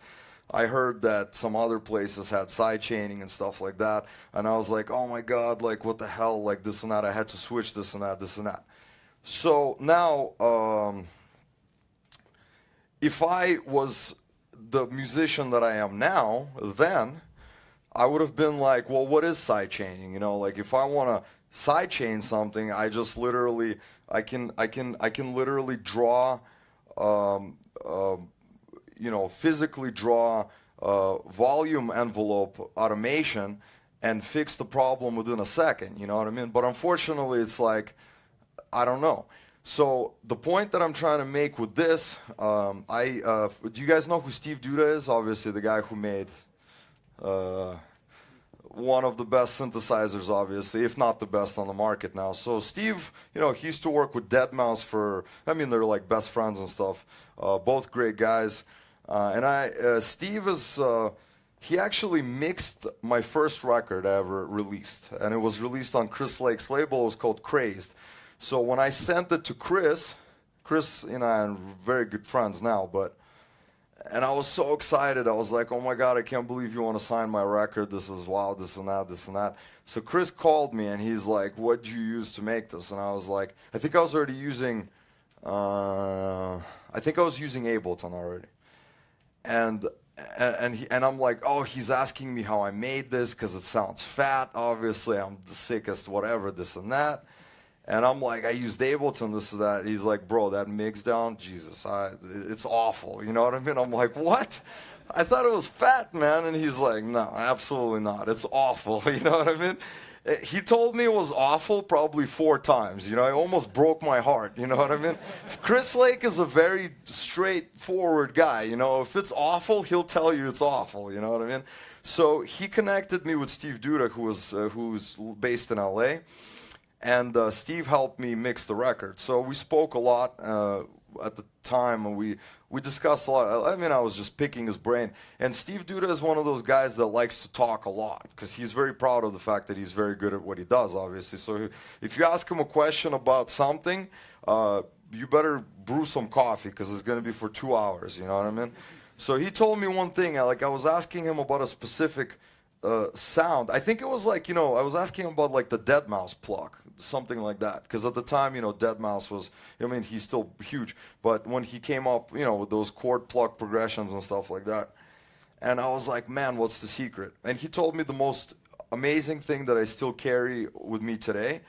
I heard that some other places had sidechaining and stuff like that. And I was like, oh my God, like what the hell, like this and that. I had to switch this and that, this and that. So now, if I was the musician that I am now, then I would have been like, well, what is sidechaining? You know, like if I want to sidechain something, I just literally, I can literally draw, you know, physically draw volume envelope automation and fix the problem within a second. You know what I mean? But unfortunately, it's like, I don't know. So the point that I'm trying to make with this, do you guys know who Steve Duda is? Obviously, the guy who made one of the best synthesizers, obviously, if not the best on the market now. So Steve, you know, he used to work with Deadmau5 for, I mean, they're like best friends and stuff. Both great guys. Steve is, he actually mixed my first record I ever released. And it was released on Chris Lake's label. It was called Crazed. So when I sent it to Chris and I are very good friends now, and I was so excited. I was like, oh my God, I can't believe you want to sign my record. This is wow, this and that, this and that. So Chris called me and he's like, what did you use to make this? And I was like, I think I was already using, Ableton already. And I'm like, oh, he's asking me how I made this because it sounds fat. Obviously, I'm the sickest, whatever, this and that. And I'm like, I used Ableton, this and that. He's like, bro, that mix down, Jesus, it's awful. You know what I mean? I'm like, what? I thought it was fat, man. And he's like, no, absolutely not. It's awful. You know what I mean? He told me it was awful probably 4 times. You know, it almost broke my heart. You know what I mean? Chris Lake is a very straightforward guy. You know, if it's awful, he'll tell you it's awful. You know what I mean? So he connected me with Steve Duda, who's based in LA. And Steve helped me mix the record. So we spoke a lot at the time, and we discussed a lot. I mean, I was just picking his brain. And Steve Duda is one of those guys that likes to talk a lot because he's very proud of the fact that he's very good at what he does, obviously. So if you ask him a question about something, you better brew some coffee because it's going to be for 2 hours, you know what I mean? So he told me one thing. I was asking him about a specific sound. I think it was like, you know, I was asking him about like the Deadmau5 pluck, something like that. Because at the time, you know, Deadmau5 was, I mean, he's still huge. But when he came up, you know, with those chord pluck progressions and stuff like that. And I was like, man, what's the secret? And he told me the most amazing thing that I still carry with me today.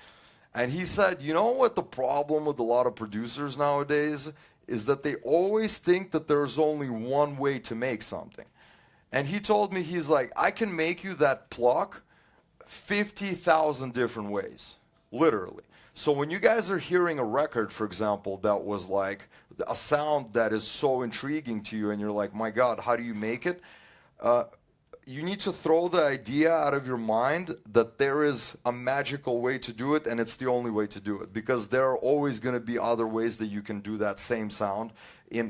And he said, you know what the problem with a lot of producers nowadays is that they always think that there's only one way to make something. And he told me, he's like, I can make you that pluck 50,000 different ways, literally. So when you guys are hearing a record, for example, that was like a sound that is so intriguing to you and you're like, my God, how do you make it? You need to throw the idea out of your mind that there is a magical way to do it and it's the only way to do it, because there are always going to be other ways that you can do that same sound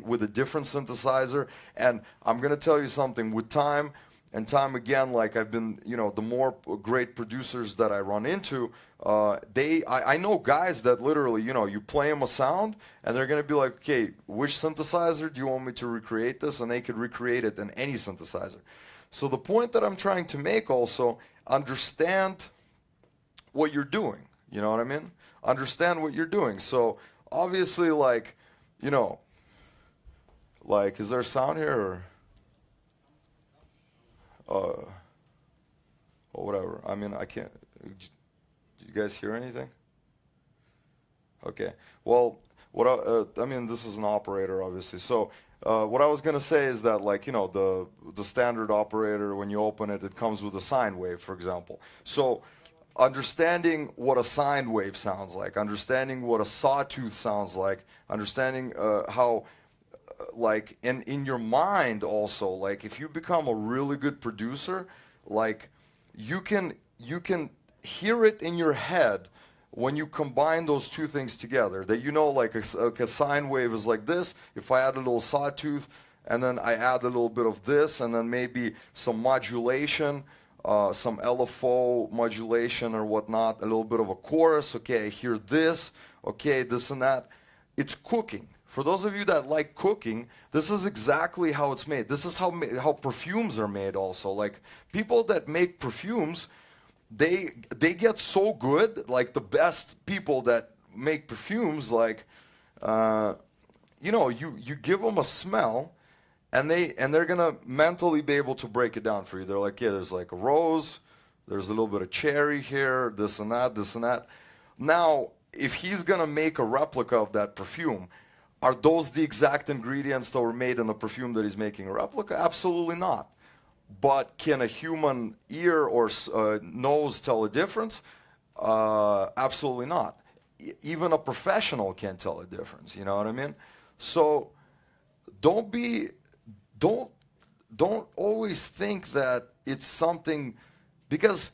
with a different synthesizer. And I'm going to tell you something, with time and time again, like I've been, you know, the more great producers that I run into, I know guys that literally, you know, you play them a sound and they're going to be like, okay, which synthesizer do you want me to recreate this? And they could recreate it in any synthesizer. So the point that I'm trying to make also, understand what you're doing. You know what I mean? Understand what you're doing. So obviously, like, you know, like, is there a sound here? Or or whatever. I mean, I can't. Did you guys hear anything? Okay. Well, I mean, this is an operator, obviously. So what I was going to say is that, like, you know, the standard operator, when you open it, it comes with a sine wave, for example. So understanding what a sine wave sounds like, understanding what a sawtooth sounds like, understanding how, like, in your mind also, like, if you become a really good producer, like, you can hear it in your head when you combine those two things together, that you know, like a sine wave is like this. If I add a little sawtooth, and then I add a little bit of this, and then maybe some modulation, some LFO modulation or whatnot, a little bit of a chorus, okay, I hear this, okay, this and that. It's cooking. For those of you that like cooking, this is exactly how it's made. This is how perfumes are made also. Like, people that make perfumes, they get so good, like the best people that make perfumes, like, you know, you give them a smell, and they're gonna mentally be able to break it down for you. They're like, yeah, there's like a rose, there's a little bit of cherry here, this and that, this and that. Now, if he's gonna make a replica of that perfume, are those the exact ingredients that were made in the perfume that he's making a replica? Absolutely not. But can a human ear or nose tell a difference? Absolutely not. Even a professional can't tell a difference. You know what I mean? So don't always think that it's something, because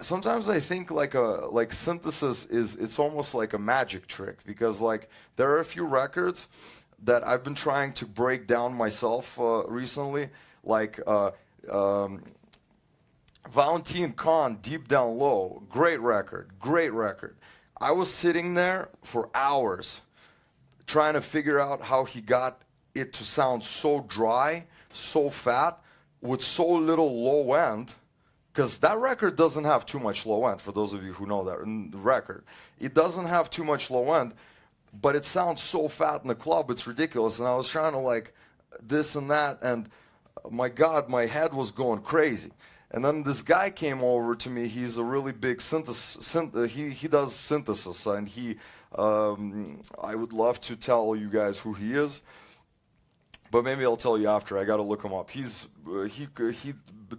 sometimes I think like synthesis it's almost like a magic trick, because like there are a few records that I've been trying to break down myself recently. Like Valentine Khan, Deep Down Low, great record, great record. I was sitting there for hours trying to figure out how he got it to sound so dry, so fat, with so little low end, because that record doesn't have too much low end, for those of you who know that record. It doesn't have too much low end, but it sounds so fat in the club, it's ridiculous. And I was trying to like this and that, and my God, my head was going crazy. And then this guy came over to me. He's a really big he does synthesis, and I would love to tell you guys who he is, but maybe I'll tell you after. I got to look him up. He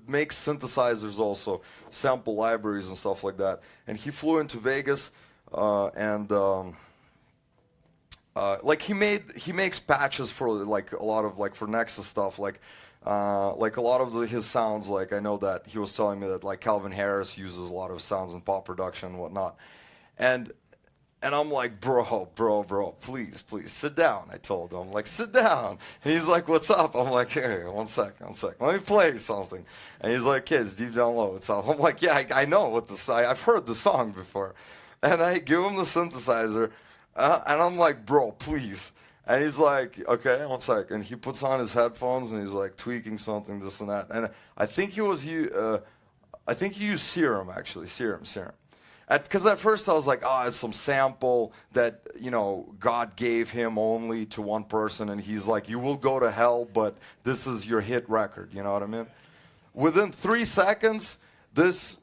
makes synthesizers also, sample libraries and stuff like that. And he flew into Vegas, like he makes patches for like a lot of like for Nexus stuff, like a lot of his sounds, like I know that he was telling me that like Calvin Harris uses a lot of sounds in pop production and whatnot, and I'm like, bro, please sit down. I told him, like, sit down. And he's like, what's up? I'm like, hey, one sec, let me play something. And he's like, kids, Deep Down Low, what's up? I'm like, yeah, I know what I've heard the song before. And I give him the synthesizer, and I'm like, bro, please. And he's like, okay, one sec. And he puts on his headphones, and he's like tweaking something, this and that. And I think he used Serum, actually, Serum. Because at first I was like, oh, it's some sample that, you know, God gave him only to one person, and he's like, you will go to hell, but this is your hit record, you know what I mean? Within 3 seconds, this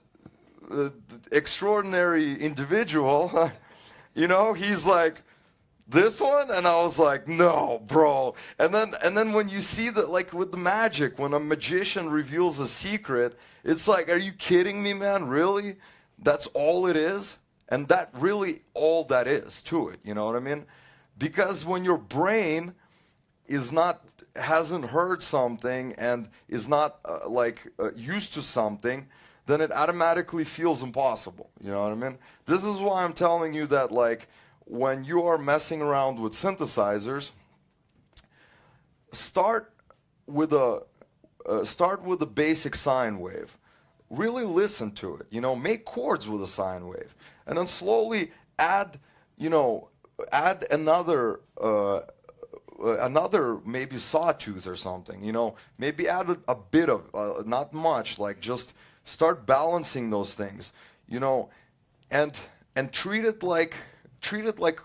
extraordinary individual, you know, he's like, this one? And I was like, no, bro. And then when you see that, like with the magic, when a magician reveals a secret, it's like, are you kidding me, man? Really? That's all it is? And that really all that is to it, you know what I mean? Because when your brain hasn't heard something and is not used to something, then it automatically feels impossible, you know what I mean? This is why I'm telling you that, like, when you are messing around with synthesizers, start with a basic sine wave. Really listen to it, you know, make chords with a sine wave, and then slowly add another maybe sawtooth or something, you know, maybe add a bit of, not much, like just start balancing those things, you know, and treat it like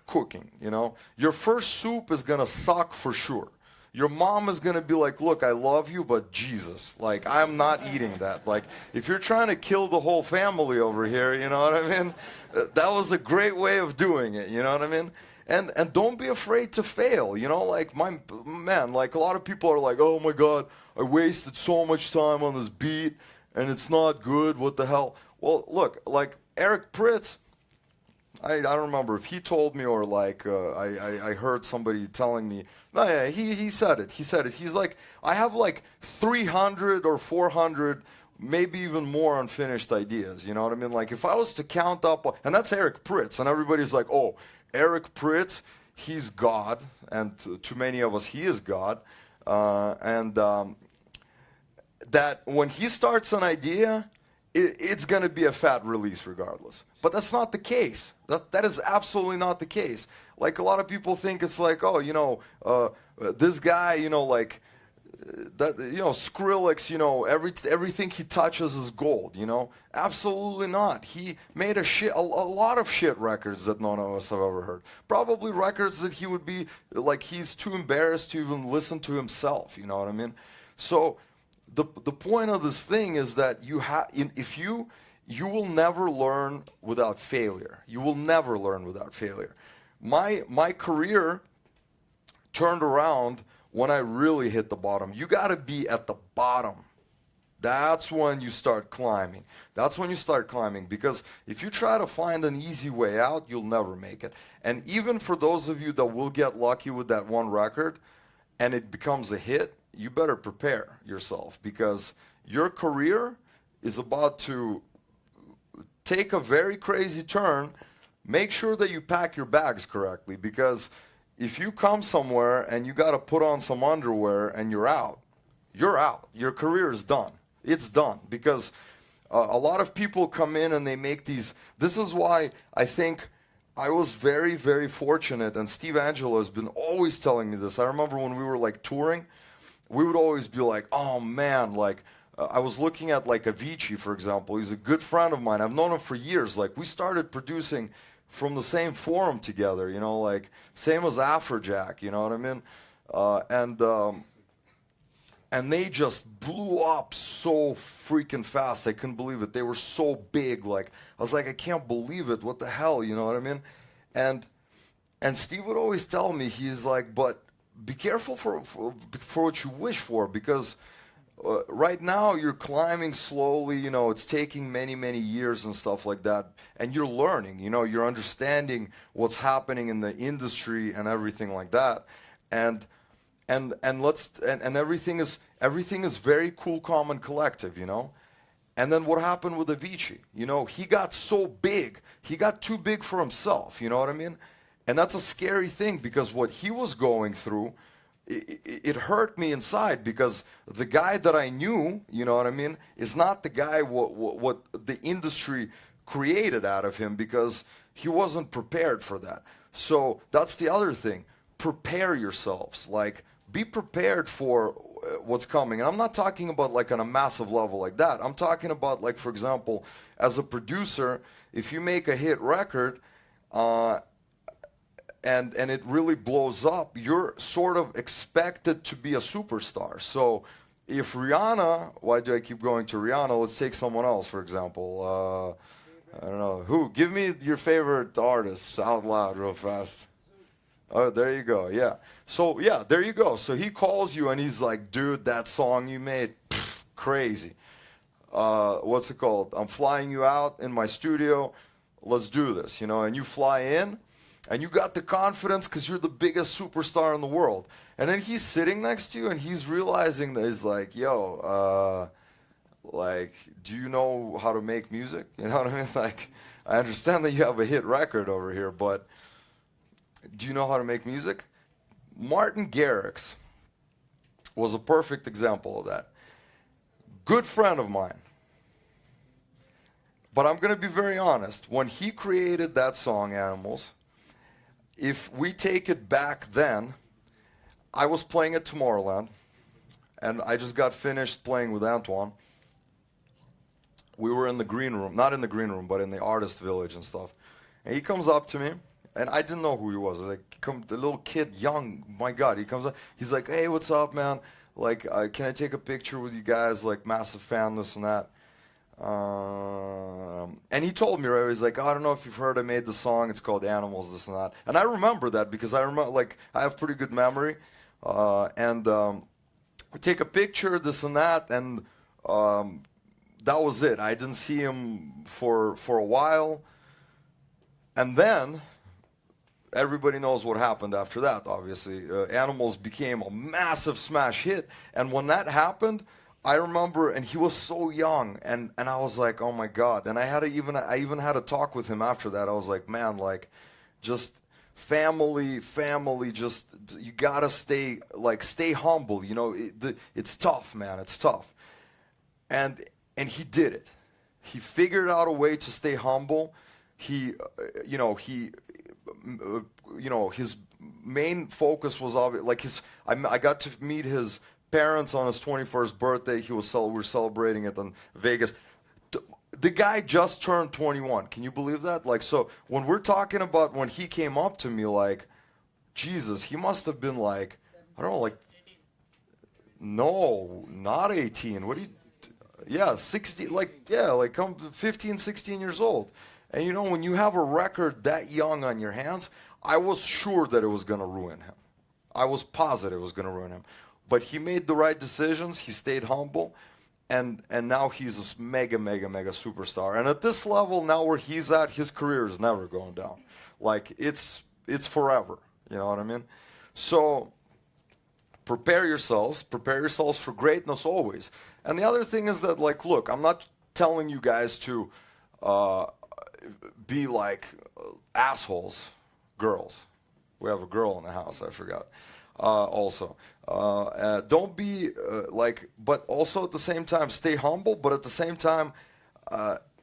cooking, you know. Your first soup is gonna suck for sure. your mom is going to be like, look, I love you, but Jesus, like, I'm not eating that. Like, if you're trying to kill the whole family over here, you know what I mean? That was a great way of doing it, you know what I mean? And don't be afraid to fail, you know? Like, like, a lot of people are like, oh my God, I wasted so much time on this beat, and it's not good, what the hell? Well, look, like, Eric Pritz, I don't remember if he told me or like I heard somebody telling me. No, yeah, he said it. He said it. He's like, I have like 300 or 400, maybe even more unfinished ideas. You know what I mean? Like if I was to count up, and that's Eric Pritz, and everybody's like, oh, Eric Pritz, he's God, and to many of us, he is God, that when he starts an idea, it's going to be a fat release regardless. But that's not the case. That is absolutely not the case. Like a lot of people think it's like, oh, you know, this guy, you know, like that, you know, Skrillex, you know, everything he touches is gold, you know? Absolutely not. He made a lot of shit records that none of us have ever heard. Probably records that he would be like, he's too embarrassed to even listen to himself, you know what I mean? So the point of this thing is that you will never learn without failure. You will never learn without failure. My career turned around when I really hit the bottom. You got to be at the bottom. That's when you start climbing. That's when you start climbing, because if you try to find an easy way out, you'll never make it. And even for those of you that will get lucky with that one record and it becomes a hit, you better prepare yourself, because your career is about to take a very crazy turn. Make sure that you pack your bags correctly, because if you come somewhere and you got to put on some underwear and you're out. Your career is done. It's done, because a lot of people come in and they make these. This is why I think I was very, very fortunate, and Steve Angelo has been always telling me this. I remember when we were like touring, we would always be like, oh man, like I was looking at like Avicii, for example. He's a good friend of mine. I've known him for years. Like we started producing from the same forum together, you know, like same as Afrojack, you know what I mean? And they just blew up so freaking fast. I couldn't believe it. They were so big. Like I was like, I can't believe it. What the hell, you know what I mean? And Steve would always tell me, he's like, but be careful for what you wish for, because right now you're climbing slowly, you know, it's taking many, many years and stuff like that, and you're learning, you know, you're understanding what's happening in the industry and everything like that, and everything is very cool, calm, and collective, you know. And then what happened with Avicii? You know, he got so big, he got too big for himself, you know what I mean? And that's a scary thing, because what he was going through, it hurt me inside, because the guy that I knew, you know what I mean, is not the guy what the industry created out of him, because he wasn't prepared for that. So that's the other thing. Prepare yourselves. Like, be prepared for what's coming. And I'm not talking about like on a massive level like that. I'm talking about, like, for example, as a producer, if you make a hit record, and it really blows up, you're sort of expected to be a superstar. So if Rihanna, why do I keep going to Rihanna? Let's take someone else, for example. I don't know. Who? Give me your favorite artists out loud real fast. Oh, there you go. Yeah. So, yeah, there you go. So he calls you and he's like, dude, that song you made, crazy. What's it called? I'm flying you out in my studio. Let's do this, you know, and you fly in. And you got the confidence because you're the biggest superstar in the world. And then he's sitting next to you and he's realizing that he's like, yo, like, do you know how to make music? You know what I mean? Like, I understand that you have a hit record over here, but do you know how to make music? Martin Garrix was a perfect example of that. Good friend of mine. But I'm going to be very honest. When he created that song, Animals, if we take it back then, I was playing at Tomorrowland, and I just got finished playing with Antoine. We were in the green room, not in the green room, but in the artist village and stuff. And he comes up to me, and I didn't know who he was. Like, the little kid, young, my God, he comes up, he's like, hey, what's up, man? Like, can I take a picture with you guys? Like, massive fan, this and that. And he told me, right, he's like, oh, I don't know if you've heard, I made the song, it's called Animals, this and that. And I remember that because I remember, like, I have pretty good memory. We take a picture, this and that, and that was it. I didn't see him for a while. And then, everybody knows what happened after that, obviously. Animals became a massive smash hit. And when that happened, I remember, and he was so young, and I was like, oh my God. And I even had a talk with him after that. I was like, man, like, just family, just, you gotta stay humble, you know, it's tough, man, it's tough. And he did it. He figured out a way to stay humble. His main focus was obvious, like I got to meet his parents on his 21st birthday. We were celebrating it in Vegas. The guy just turned 21. Can you believe that? Like, so when we're talking about when he came up to me, like, Jesus, he must have been like, I don't know, like, no, not 18. What do you, yeah, 16, like, yeah, like, I'm 15, 16 years old. And you know, when you have a record that young on your hands, I was sure that it was going to ruin him. I was positive it was going to ruin him. But he made the right decisions. He stayed humble. And now he's a mega superstar. And at this level, now where he's at, his career is never going down. Like, it's forever. You know what I mean? So prepare yourselves for greatness always. And the other thing is that, like, look, I'm not telling you guys to be like assholes, girls. We have a girl in the house, I forgot. Also, don't be like, but also at the same time, stay humble. But at the same time,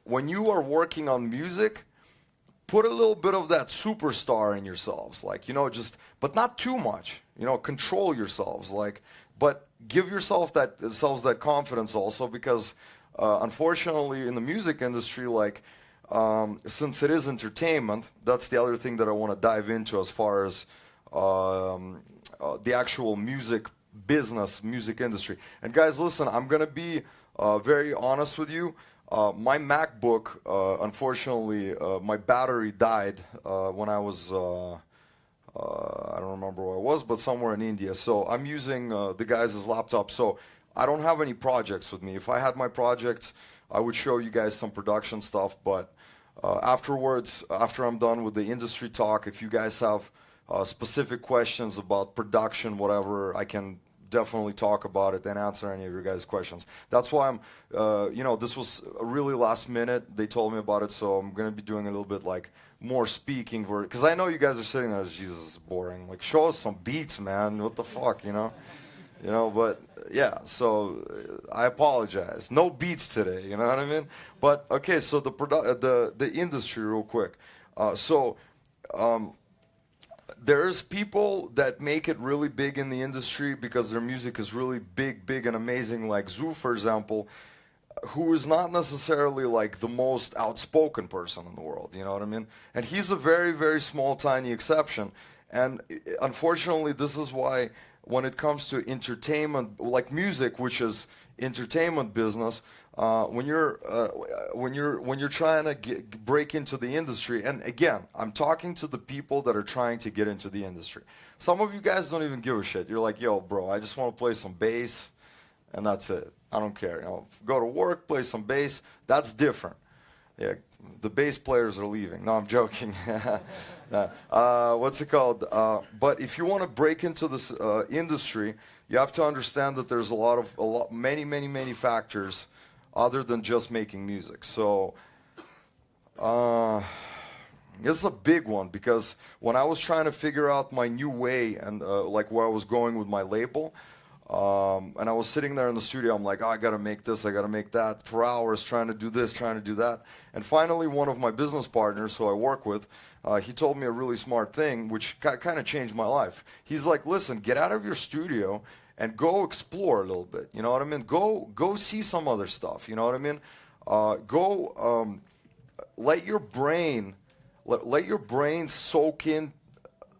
when you are working on music, put a little bit of that superstar in yourselves, like, you know, just, but not too much, you know, control yourselves, like, but give yourselves that confidence also, because unfortunately in the music industry, like, since it is entertainment, that's the other thing that I want to dive into as far as the actual music business, music industry. And guys, listen, I'm going to be very honest with you. My MacBook, unfortunately, my battery died when I was, I don't remember where I was, but somewhere in India. So I'm using the guys' laptop. So I don't have any projects with me. If I had my projects, I would show you guys some production stuff. But afterwards, after I'm done with the industry talk, if you guys have specific questions about production, whatever, I can definitely talk about it and answer any of your guys' questions. That's why I'm, you know, this was really last minute. They told me about it, so I'm going to be doing a little bit like more speaking, because I know you guys are sitting there, Jesus, this is boring. Like, show us some beats, man. What the fuck, you know? You know, but yeah, so I apologize. No beats today, you know what I mean? But okay, so the industry real quick. There's people that make it really big in the industry because their music is really big and amazing, like Zoo, for example, who is not necessarily like the most outspoken person in the world, you know what I mean? And he's a very small, tiny exception. And unfortunately, this is why when it comes to entertainment, like music, which is entertainment business, when you're trying to break into the industry, and again, I'm talking to the people that are trying to get into the industry. Some of you guys don't even give a shit. You're like, yo, bro, I just want to play some bass, and that's it. I don't care. You know, go to work, play some bass. That's different. Yeah, the bass players are leaving. No, I'm joking. What's it called? But if you want to break into this industry, you have to understand that there's many factors other than just making music. So this is a big one, because when I was trying to figure out my new way and like where I was going with my label, and I was sitting there in the studio, I'm like, oh, I got to make this, I got to make that, for hours trying to do this, trying to do that. And finally, one of my business partners who I work with, he told me a really smart thing, which kind of changed my life. He's like, listen, get out of your studio and go explore a little bit. You know what I mean? Go see some other stuff. You know what I mean? Let your brain let your brain soak in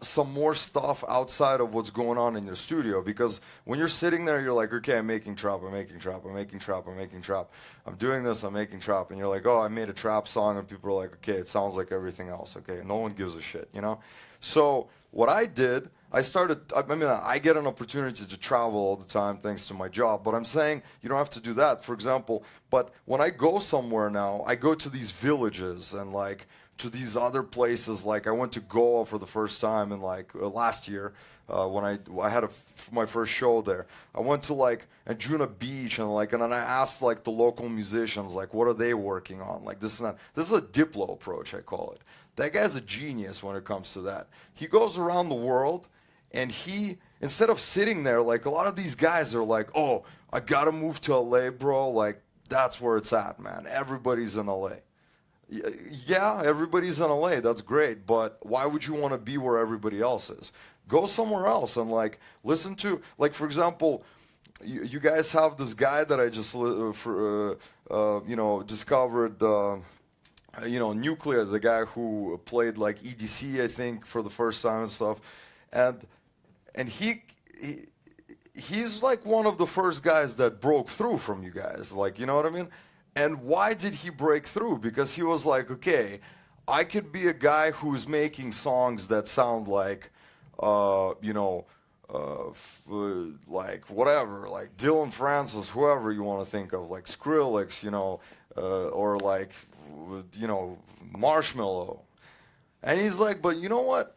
some more stuff outside of what's going on in your studio, because when you're sitting there, you're like, okay, I'm making trap, I'm making trap, I'm making trap, I'm making trap, I'm doing this, I'm making trap, and you're like, oh, I made a trap song, and people are like, okay, it sounds like everything else, okay, no one gives a shit, you know? So what I did, I get an opportunity to travel all the time thanks to my job, but I'm saying you don't have to do that, for example. But when I go somewhere now, I go to these villages and like to these other places. Like I went to Goa for the first time in like last year when I had my first show there. I went to like Anjuna Beach and then I asked like the local musicians like what are they working on, like this is a Diplo approach, I call it. That guy's a genius when it comes to that. He goes around the world. And he, instead of sitting there, like a lot of these guys are like, oh, I gotta move to LA, bro. Like, that's where it's at, man. Everybody's in LA. Yeah, everybody's in LA. That's great. But why would you want to be where everybody else is? Go somewhere else and like listen to, like, for example, you guys have this guy that I just, discovered, Nuclear, the guy who played like EDC, I think, for the first time and stuff. And he's like one of the first guys that broke through from you guys, like, you know what I mean? And why did he break through? Because he was like, okay, I could be a guy who's making songs that sound like, like whatever, like Dylan Francis, whoever you want to think of, like Skrillex, or like, Marshmello. And he's like, but you know what?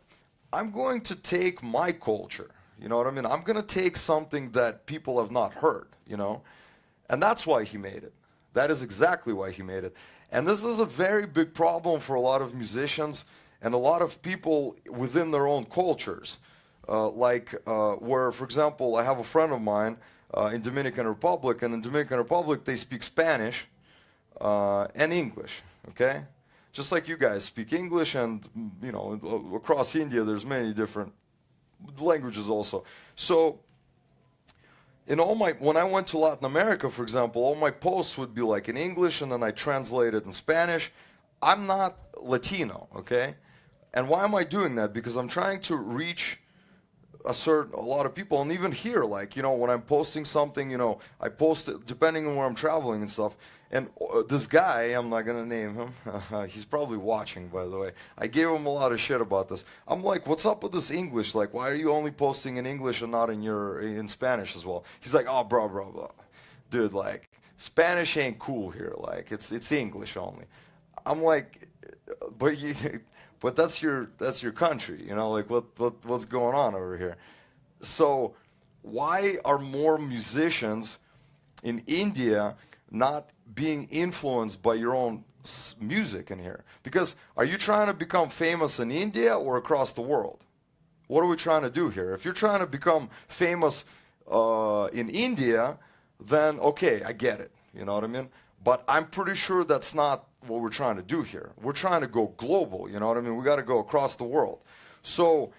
I'm going to take my culture, you know what I mean? I'm going to take something that people have not heard, And that's why he made it. That is exactly why he made it. And this is a very big problem for a lot of musicians and a lot of people within their own cultures. Where, for example, I have a friend of mine in Dominican Republic, and in Dominican Republic they speak Spanish and English, okay? Just like you guys speak English, and across India there's many different languages also. So when I went to Latin America, for example, all my posts would be like in English, and then I translate it in Spanish. I'm not Latino, okay? And why am I doing that? Because I'm trying to reach a lot of people, and even here, like, when I'm posting something, I post it depending on where I'm traveling and stuff. And this guy, I'm not going to name him. He's probably watching, by the way. I gave him a lot of shit about this. I'm like, what's up with this English? Like, why are you only posting in English and not in Spanish as well? He's like, oh, bro. Dude, like, Spanish ain't cool here. Like, it's English only. I'm like, but that's your country, like what's going on over here? So why are more musicians in India not being influenced by your own music in here? Because are you trying to become famous in India or across the world? What are we trying to do here? If you're trying to become famous in India, then okay, I get it. You know what I mean? But I'm pretty sure that's not what we're trying to do here. We're trying to go global, you know what I mean? We got to go across the world. So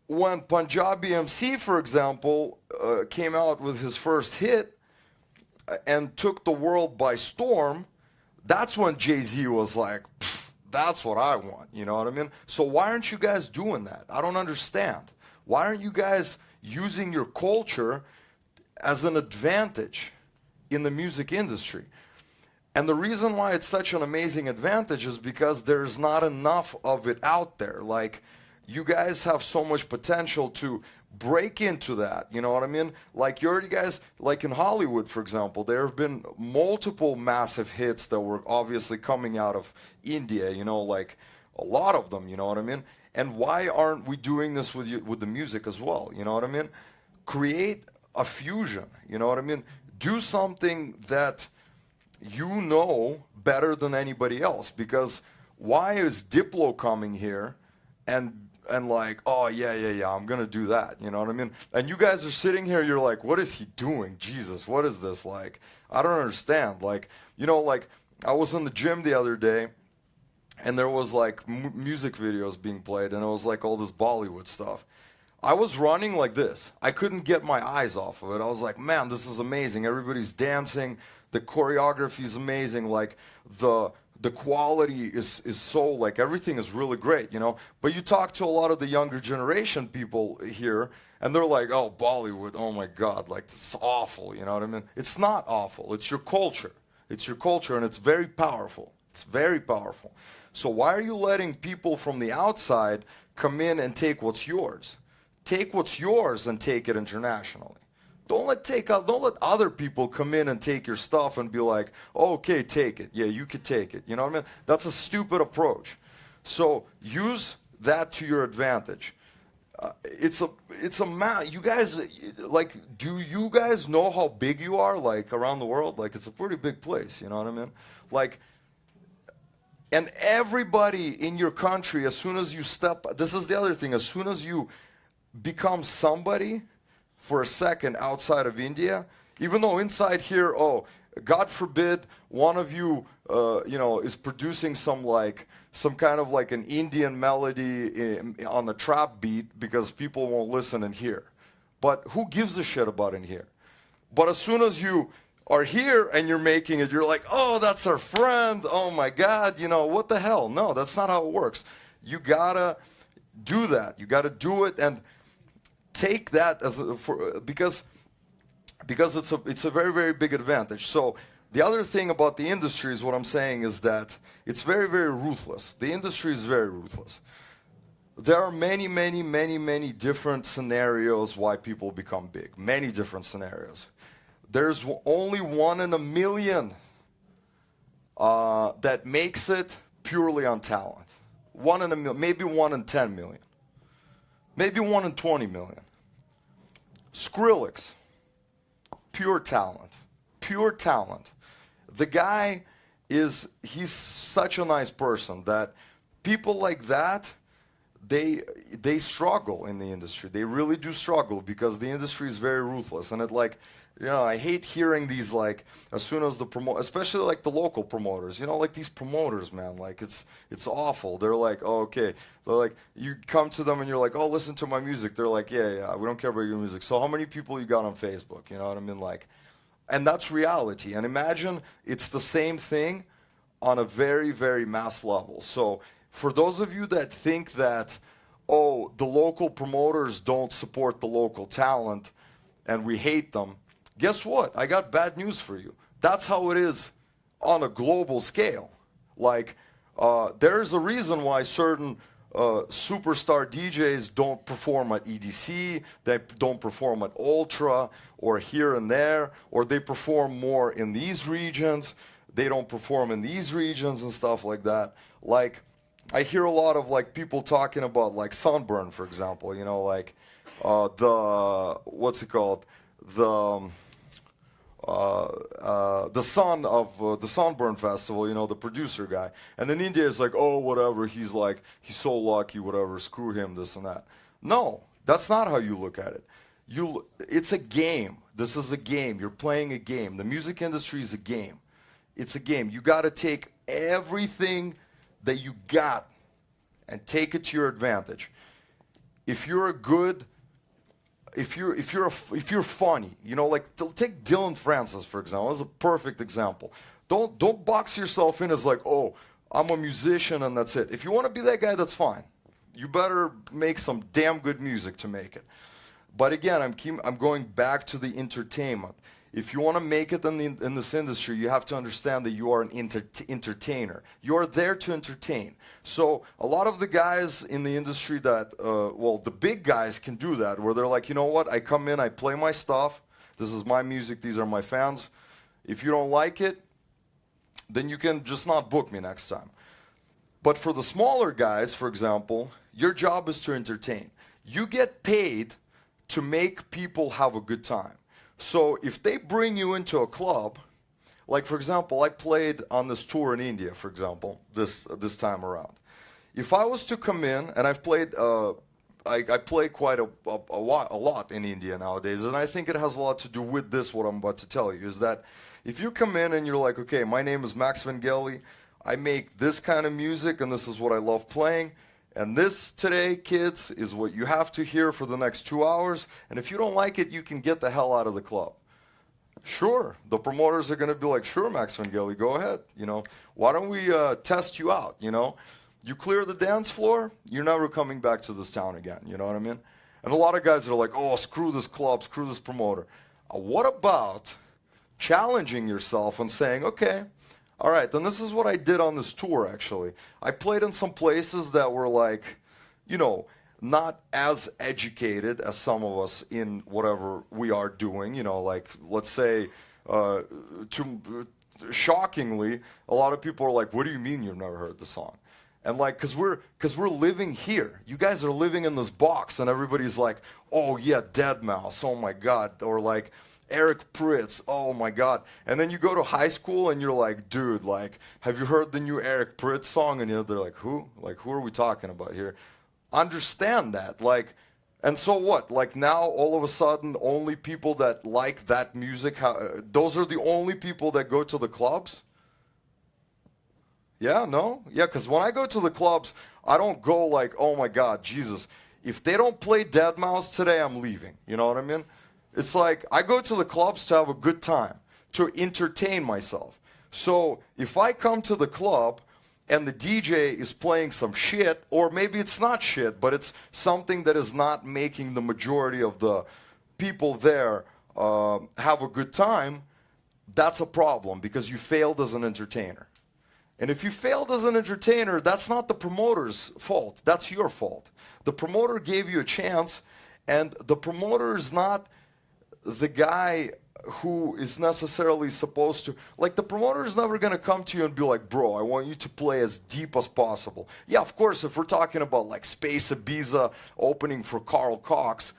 when Punjabi MC, for example, came out with his first hit and took the world by storm, that's when Jay-Z was like, that's what I want, you know what I mean? So why aren't you guys doing that? I don't understand. Why aren't you guys using your culture as an advantage in the music industry? And the reason why it's such an amazing advantage is because there's not enough of it out there. Like, you guys have so much potential to break into that, you know what I mean? Like, you already guys, like in Hollywood, for example, there have been multiple massive hits that were obviously coming out of India, like a lot of them, you know what I mean? And why aren't we doing this with the music as well, you know what I mean? Create a fusion, you know what I mean? Do something that you know better than anybody else. Because why is Diplo coming here and like, oh yeah, I'm gonna do that, you know what I mean? And you guys are sitting here, you're like, what is he doing? Jesus, what is this? Like, I don't understand. Like, like I was in the gym the other day, and there was like music videos being played, and it was like all this Bollywood stuff. I was running like this. I couldn't get my eyes off of it. I was like, man, this is amazing. Everybody's dancing. The choreography is amazing. Like the the quality is so like everything is really great, you know. But you talk to a lot of the younger generation people here, and they're like, "Oh, Bollywood, oh my God, like it's awful," you know what I mean? It's not awful. It's your culture. It's your culture, and it's very powerful. It's very powerful. So why are you letting people from the outside come in and take what's yours? Take what's yours and take it internationally. Don't let other people come in and take your stuff and be like, oh, okay, take it. Yeah, you could take it. You know what I mean? That's a stupid approach. So use that to your advantage. You guys, like, do you guys know how big you are, like, around the world? Like, it's a pretty big place, you know what I mean? Like, and everybody in your country, as soon as you this is the other thing, as soon as you become somebody for a second outside of India, even though inside here, oh, God forbid, one of you, is producing some kind of like an Indian melody on the trap beat because people won't listen in here. But who gives a shit about in here? But as soon as you are here and you're making it, you're like, oh, that's our friend. Oh my God, what the hell? No, that's not how it works. You gotta do that. You gotta do it and take that because it's a very, very big advantage. So the other thing about the industry is what I'm saying is that it's very, very ruthless. The industry is very ruthless. There are many, many, many, many different scenarios why people become big. Many different scenarios. There's only 1 in a million that makes it purely on talent. 1 in a million, maybe 1 in 10 million. Maybe 1 in 20 million. Skrillex, pure talent. Pure talent. The guy he's such a nice person that people like that, they struggle in the industry. They really do struggle because the industry is very ruthless. And I hate hearing these, like, as soon as especially like the local promoters, like these promoters, man, like it's awful. They're like, oh, okay. They're like, you come to them and you're like, oh, listen to my music. They're like, yeah, we don't care about your music. So how many people you got on Facebook? You know what I mean? Like, and that's reality. And imagine it's the same thing on a very, very mass level. So for those of you that think that, oh, the local promoters don't support the local talent and we hate them, guess what? I got bad news for you. That's how it is on a global scale. Like, there's a reason why certain superstar DJs don't perform at EDC, they don't perform at Ultra, or here and there, or they perform more in these regions, they don't perform in these regions and stuff like that. Like, I hear a lot of like people talking about like Sunburn, for example, like what's it called? The son of the Sunburn Festival, the producer guy. And in India, it's like, oh, whatever, he's so lucky, whatever, screw him, this and that. No, that's not how you look at it. It's a game. This is a game. You're playing a game. The music industry is a game. It's a game. You got to take everything that you got and take it to your advantage. If you're funny, like take Dylan Francis, for example, as a perfect example. Don't box yourself in as like, oh, I'm a musician and that's it. If you want to be that guy, that's fine. You better make some damn good music to make it. But again, I'm going back to the entertainment. If you want to make it in this industry, you have to understand that you are an entertainer. You are there to entertain. So a lot of the guys in the industry that, the big guys can do that, where they're like, you know what, I come in, I play my stuff, this is my music, these are my fans. If you don't like it, then you can just not book me next time. But for the smaller guys, for example, your job is to entertain. You get paid to make people have a good time. So if they bring you into a club, like for example, I played on this tour in India, for example, this time around. If I was to come in, and I've played, I play quite a lot in India nowadays, and I think it has a lot to do with this, what I'm about to tell you, is that if you come in and you're like, okay, my name is Max Vangeli, I make this kind of music, and this is what I love playing, and this today, kids, is what you have to hear for the next 2 hours. And if you don't like it, you can get the hell out of the club. Sure. The promoters are going to be like, sure, Max Vangeli, go ahead. You know, why don't we test you out? You know, you clear the dance floor, you're never coming back to this town again. You know what I mean? And a lot of guys are like, oh, screw this club, screw this promoter. What about challenging yourself and saying, okay, all right, then this is what I did on this tour, actually. I played in some places that were like, you know, not as educated as some of us in whatever we are doing. You know, like, let's say, shockingly, a lot of people are like, what do you mean you've never heard the song? And like, cause we're living here. You guys are living in this box, and everybody's like, oh yeah, Deadmau5, oh my God, or like Eric Pritz, oh my God. And then you go to high school and you're like, dude, like, have you heard the new Eric Pritz song? And they're like, who? Like, who are we talking about here? Understand that, like, and so what? Like now, all of a sudden, only people that like that music, those are the only people that go to the clubs? Yeah, no? Yeah, because when I go to the clubs, I don't go like, oh my God, Jesus. If they don't play Deadmau5 today, I'm leaving. You know what I mean? It's like, I go to the clubs to have a good time, to entertain myself. So if I come to the club and the DJ is playing some shit, or maybe it's not shit, but it's something that is not making the majority of the people there have a good time, that's a problem, because you failed as an entertainer. And if you failed as an entertainer, that's not the promoter's fault. That's your fault. The promoter gave you a chance, and the promoter is not the guy who is necessarily supposed to, like, the promoter is never going to come to you and be like, bro, I want you to play as deep as possible. Yeah, of course, if we're talking about like Space Ibiza opening for Carl Cox,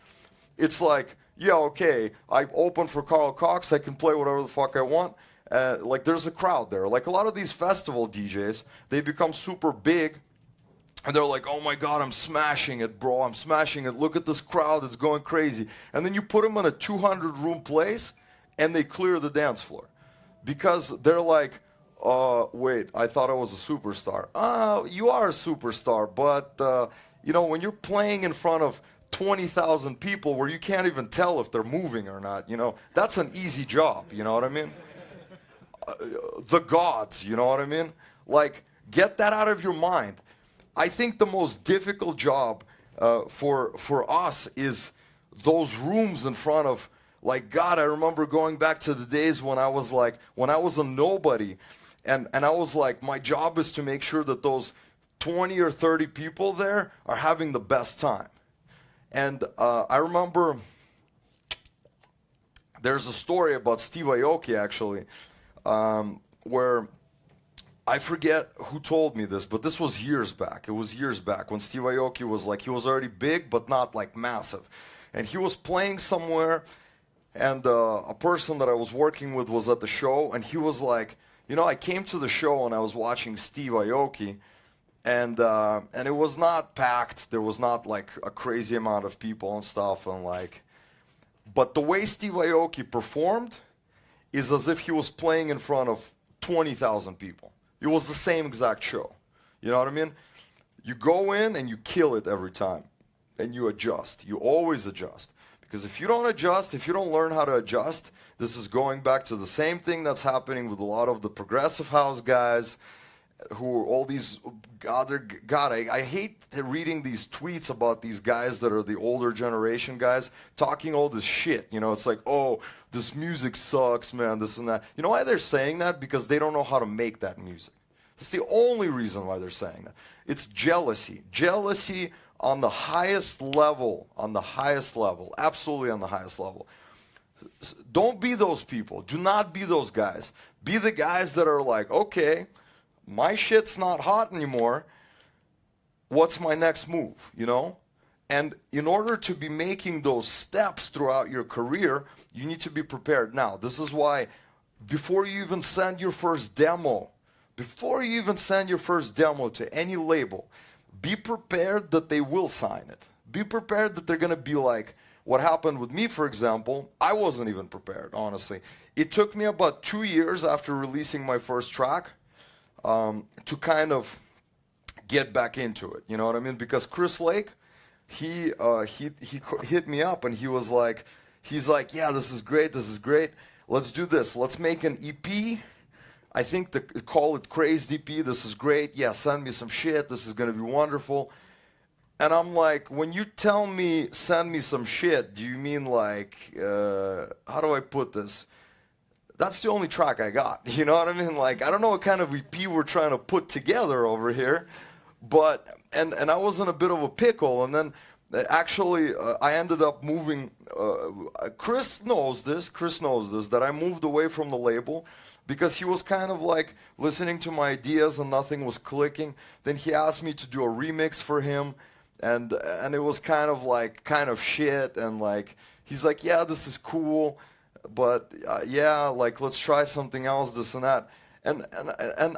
it's like, yeah, okay, I open for Carl Cox, I can play whatever the fuck I want. Like, there's a crowd there. Like, a lot of these festival DJs, they become super big, and they're like, oh my God, I'm smashing it, bro, I'm smashing it. Look at this crowd, it's going crazy. And then you put them in a 200-room place, and they clear the dance floor. Because they're like, wait, I thought I was a superstar. You are a superstar, but, you know, when you're playing in front of 20,000 people where you can't even tell if they're moving or not, you know, that's an easy job, you know what I mean? The gods, you know what I mean? Like, get that out of your mind. I think the most difficult job for us is those rooms in front of, like, God, I remember going back to the days when I was like, when I was a nobody, and I was like, my job is to make sure that those 20 or 30 people there are having the best time. And I remember there's a story about Steve Aoki, actually, where I forget who told me this, but this was years back. It was years back when Steve Aoki was like, he was already big, but not like massive. And he was playing somewhere, and a person that I was working with was at the show, and he was like, you know, I came to the show and I was watching Steve Aoki, and it was not packed. There was not like a crazy amount of people and stuff, and like, but the way Steve Aoki performed is as if he was playing in front of 20,000 people. It was the same exact show. You know what I mean? You go in and you kill it every time. And you adjust. You always adjust. Because if you don't adjust, if you don't learn how to adjust, this is going back to the same thing that's happening with a lot of the progressive house guys, who are all these other, God, I hate reading these tweets about these guys that are the older generation guys talking all this shit. You know, it's like, oh, this music sucks, man, this and that. You know why they're saying that? Because they don't know how to make that music. That's the only reason why they're saying that. It's jealousy. Jealousy on the highest level, absolutely on the highest level. Don't be those people. Do not be those guys. Be the guys that are like, okay, my shit's not hot anymore. What's my next move, you know? And in order to be making those steps throughout your career, you need to be prepared. Now, this is why before you even send your first demo, to any label, be prepared that they will sign it. Be prepared that they're going to be like, what happened with me, for example, I wasn't even prepared, honestly. It took me about 2 years after releasing my first track to kind of get back into it, you know what I mean? Because Chris Lake, he hit me up and he was like, yeah, this is great. let's do this. Let's make an EP. I think call it Crazed EP. This is great. Yeah, send me some shit. This is going to be wonderful. And I'm like, when you tell me send me some shit, do you mean like, how do I put this? That's the only track I got. You know what I mean? Like, I don't know what kind of EP we're trying to put together over here. But, and I was in a bit of a pickle. And then actually, I ended up moving. Chris knows this, that I moved away from the label because he was kind of like listening to my ideas and nothing was clicking. Then he asked me to do a remix for him. And it was kind of shit. And like, he's like, yeah, this is cool. But yeah, like, let's try something else, this and that. And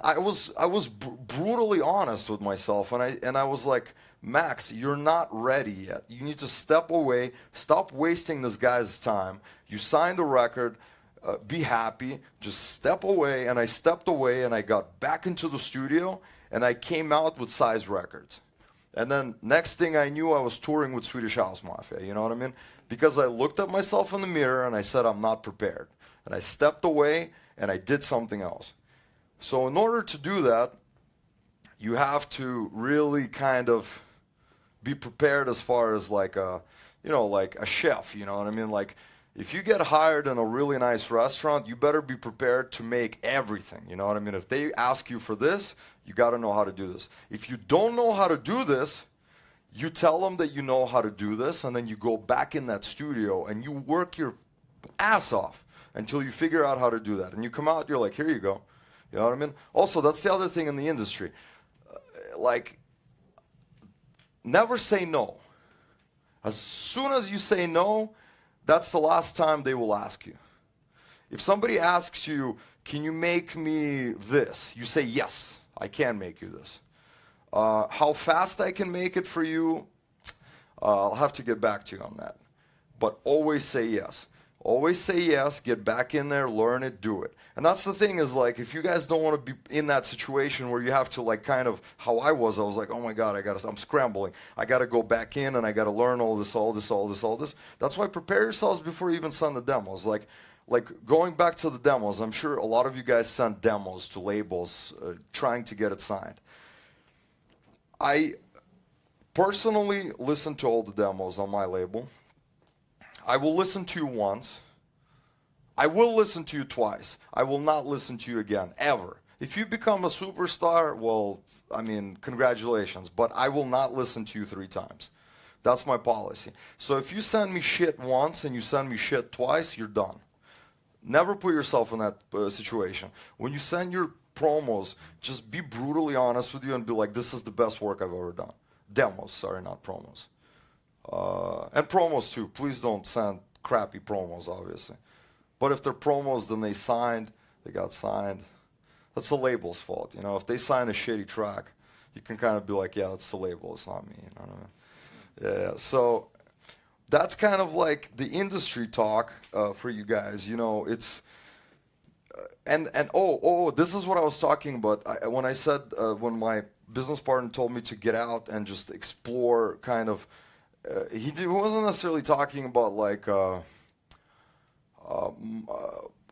I was brutally honest with myself. And I was like, Max, you're not ready yet. You need to step away. Stop wasting this guy's time. You signed a record. Be happy. Just step away. And I stepped away and I got back into the studio and I came out with Size Records. And then next thing I knew, I was touring with Swedish House Mafia. You know what I mean? Because I looked at myself in the mirror and I said, I'm not prepared. And I stepped away and I did something else. So in order to do that, you have to really kind of be prepared as far as like a, like a chef, you know what I mean? Like, if you get hired in a really nice restaurant, you better be prepared to make everything, you know what I mean? If they ask you for this, you got to know how to do this. If you don't know how to do this, you tell them that you know how to do this, and then you go back in that studio and you work your ass off until you figure out how to do that. And you come out, you're like, here you go. You know what I mean? Also, that's the other thing in the industry. Like, never say no. As soon as you say no, that's the last time they will ask you. If somebody asks you, can you make me this? You say, yes, I can make you this. How fast I can make it for you, I'll have to get back to you on that. But always say yes. Always say yes, get back in there, learn it, do it. And that's the thing is, like, if you guys don't want to be in that situation where you have to, like, kind of how I was like, oh my God, I'm scrambling. I got to go back in and I got to learn all this. That's why prepare yourselves before you even send the demos. Like going back to the demos, I'm sure a lot of you guys send demos to labels trying to get it signed. I personally listen to all the demos on my label. I will listen to you once. I will listen to you twice. I will not listen to you again, ever. If you become a superstar, well, I mean, congratulations, but I will not listen to you 3 times. That's my policy. So if you send me shit once and you send me shit twice, you're done. Never put yourself in that situation. When you send your promos, just be brutally honest with you and be like, this is the best work I've ever done. Demos, sorry, not promos. And promos too. Please don't send crappy promos, obviously. But if they're promos, then they got signed. That's the label's fault. You know, if they sign a shitty track, you can kind of be like, yeah, that's the label, it's not me. You know what I mean? Yeah, so that's kind of like the industry talk for you guys. You know, it's and this is what I was talking about. When I said when my business partner told me to get out and just explore, kind of, he wasn't necessarily talking about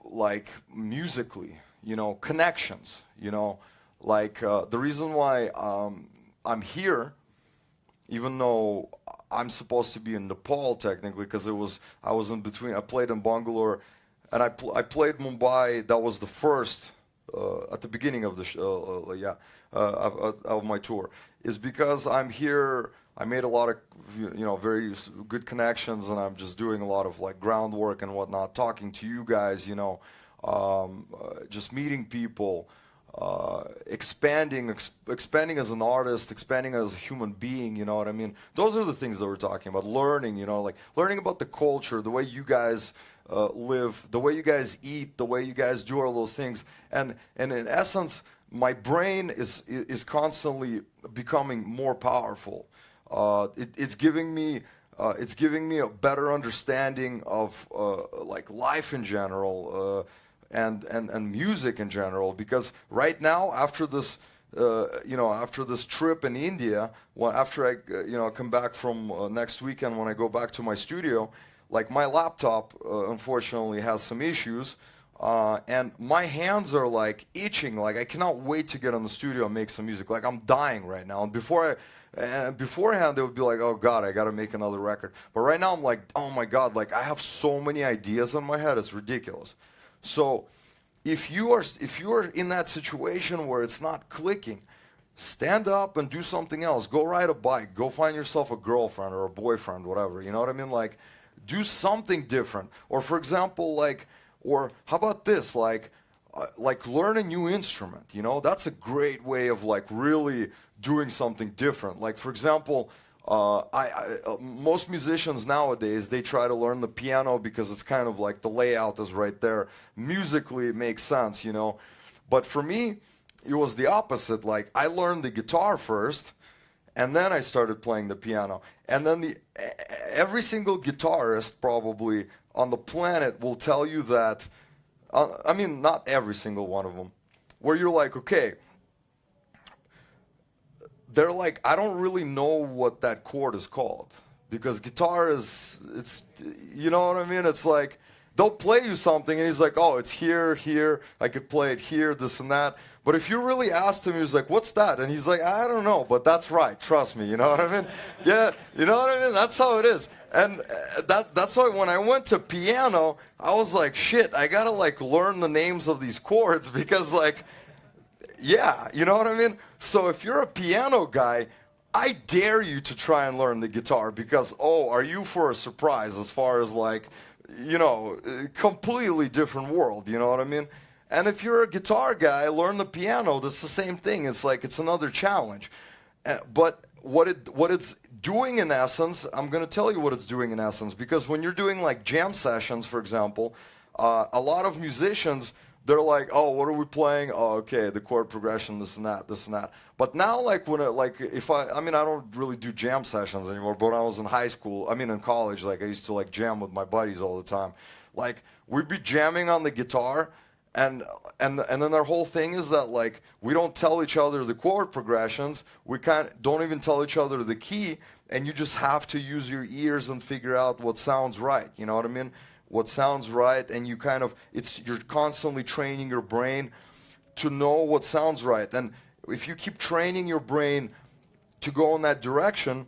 like musically, you know, connections. You know, like the reason why I'm here, even though I'm supposed to be in Nepal technically, because I was in between. I played in Bangalore, and I played Mumbai. That was the first at the beginning of the of my tour. Is because I'm here. I made a lot of very good connections, and I'm just doing a lot of like groundwork and whatnot, talking to you guys. You know, just meeting people. Expanding as an artist, expanding as a human being, you know what I mean? Those are the things that we're talking about. Learning, you know, like learning about the culture, the way you guys live, the way you guys eat, the way you guys do all those things. And in essence, my brain is constantly becoming more powerful. It's giving me a better understanding of like life in general. And music in general, because right now after this after this trip in India, after I come back from next weekend when I go back to my studio, like my laptop, unfortunately, has some issues, and my hands are like itching. Like I cannot wait to get in the studio and make some music. Like I'm dying right now. And beforehand, they would be like, "Oh God, I got to make another record." But right now, I'm like, "Oh my God!" Like I have so many ideas in my head. It's ridiculous. So, if you are in that situation where it's not clicking, stand up and do something else. Go ride a bike. Go find yourself a girlfriend or a boyfriend, whatever. You know what I mean? Like, do something different. Or for example, or how about this? Like learn a new instrument. You know, that's a great way of like really doing something different. Like for example, most musicians nowadays, they try to learn the piano because it's kind of like the layout is right there. Musically, it makes sense, you know. But for me, it was the opposite. Like I learned the guitar first, and then I started playing the piano. And then every single guitarist probably on the planet will tell you that, I mean, not every single one of them, where you're like, okay, they're like, I don't really know what that chord is called. Because guitar it's, you know what I mean? It's like, they'll play you something and he's like, oh, it's here, here, I could play it here, this and that. But if you really asked him, he was like, what's that? And he's like, I don't know, but that's right, trust me, you know what I mean? Yeah, you know what I mean? That's how it is. And that's why when I went to piano, I was like, shit, I gotta like learn the names of these chords because like, yeah, you know what I mean? So if you're a piano guy, I dare you to try and learn the guitar because, oh, are you for a surprise as far as like, you know, completely different world, you know what I mean? And if you're a guitar guy, learn the piano, that's the same thing. It's like, it's another challenge. But what it's doing in essence, I'm going to tell you what it's doing in essence, because when you're doing like jam sessions, for example, a lot of musicians, they're like, oh, what are we playing? Oh, okay, the chord progression, this and that, this and that. But now, like, I don't really do jam sessions anymore, but when I was in high school, in college, like, I used to, like, jam with my buddies all the time. Like, we'd be jamming on the guitar, and then their whole thing is that, like, we don't tell each other the chord progressions, we don't even tell each other the key, and you just have to use your ears and figure out what sounds right, you know what I mean? What sounds right, and you you're constantly training your brain to know what sounds right. And if you keep training your brain to go in that direction,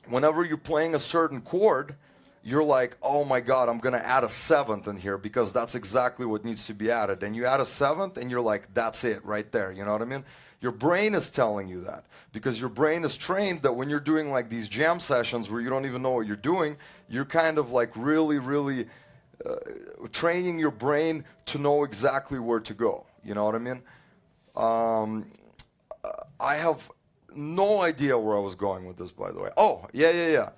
whenever you're playing a certain chord, you're like, oh my God, I'm going to add a seventh in here because that's exactly what needs to be added. And you add a seventh and you're like, that's it right there. You know what I mean? Your brain is telling you that because your brain is trained that when you're doing like these jam sessions where you don't even know what you're doing, you're kind of like really, really training your brain to know exactly where to go. You know what I mean? I have no idea where I was going with this, by the way. Oh, yeah.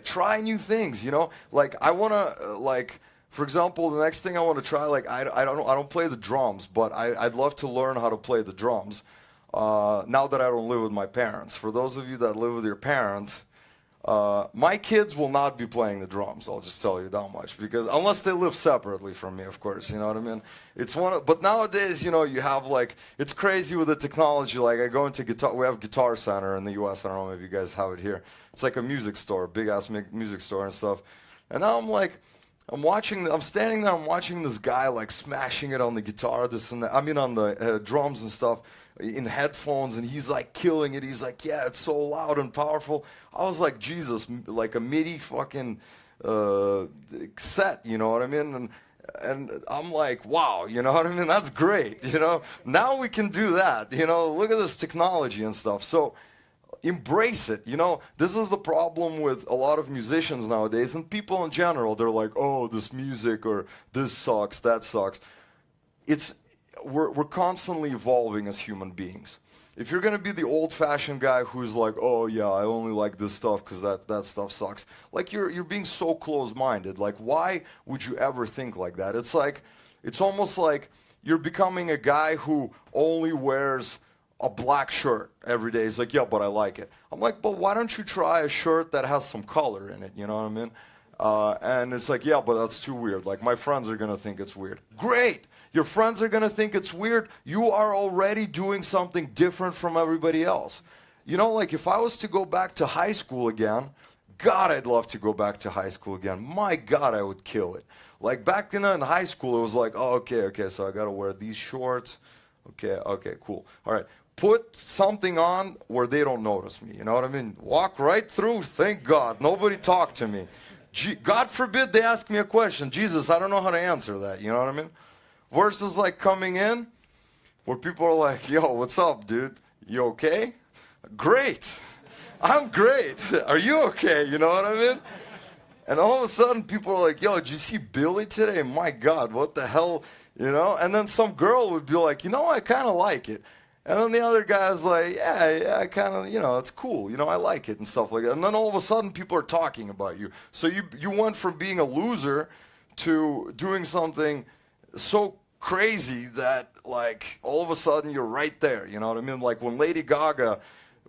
Try new things, you know? Like, I want to, like, for example, the next thing I want to try, like, I don't play the drums, but I'd love to learn how to play the drums now that I don't live with my parents. For those of you that live with your parents, my kids will not be playing the drums, I'll just tell you that much, because unless they live separately from me, of course, you know what I mean? But nowadays, you know, you have like, it's crazy with the technology. Like I go into we have Guitar Center in the US, I don't know if you guys have it here. It's like a music store, big ass music store and stuff. And now I'm like, I'm standing there, I'm watching this guy like smashing it on the guitar, this and that, on the drums and stuff, in headphones, and he's like killing it. He's like, yeah, it's so loud and powerful. I was like, Jesus, like a MIDI fucking set, you know what I mean? And I'm like, wow, you know what I mean? That's great, you know? Now we can do that, you know? Look at this technology and stuff. So embrace it, you know? This is the problem with a lot of musicians nowadays, and people in general. They're like, oh, this music, or this sucks, that sucks. We're constantly evolving as human beings. If you're going to be the old-fashioned guy who's like, oh yeah, I only like this stuff because that stuff sucks, like you're being so closed-minded. Like, why would you ever think like that? It's almost like you're becoming a guy who only wears a black shirt every day. He's like, yeah, but I like it. I'm like, but why don't you try a shirt that has some color in it? You know what I mean? And it's like, yeah, but that's too weird. Like, my friends are going to think it's weird. Great! Your friends are going to think it's weird. You are already doing something different from everybody else. You know, like if I was to go back to high school again, God, I'd love to go back to high school again. My God, I would kill it. Like back in high school, it was like, oh, okay, so I got to wear these shorts. Okay, cool. All right. Put something on where they don't notice me. You know what I mean? Walk right through. Thank God. Nobody talk to me. God forbid they ask me a question. Jesus, I don't know how to answer that. You know what I mean? Versus like coming in where people are like, yo, what's up, dude? You okay? Great. I'm great. Are you okay? You know what I mean? And all of a sudden people are like, yo, did you see Billy today? My God, what the hell? You know? And then some girl would be like, you know, I kind of like it. And then the other guy's like, yeah, I kind of, you know, it's cool. You know, I like it and stuff like that. And then all of a sudden people are talking about you. So you went from being a loser to doing something so crazy that, like, all of a sudden you're right there. You know what I mean? Like when Lady Gaga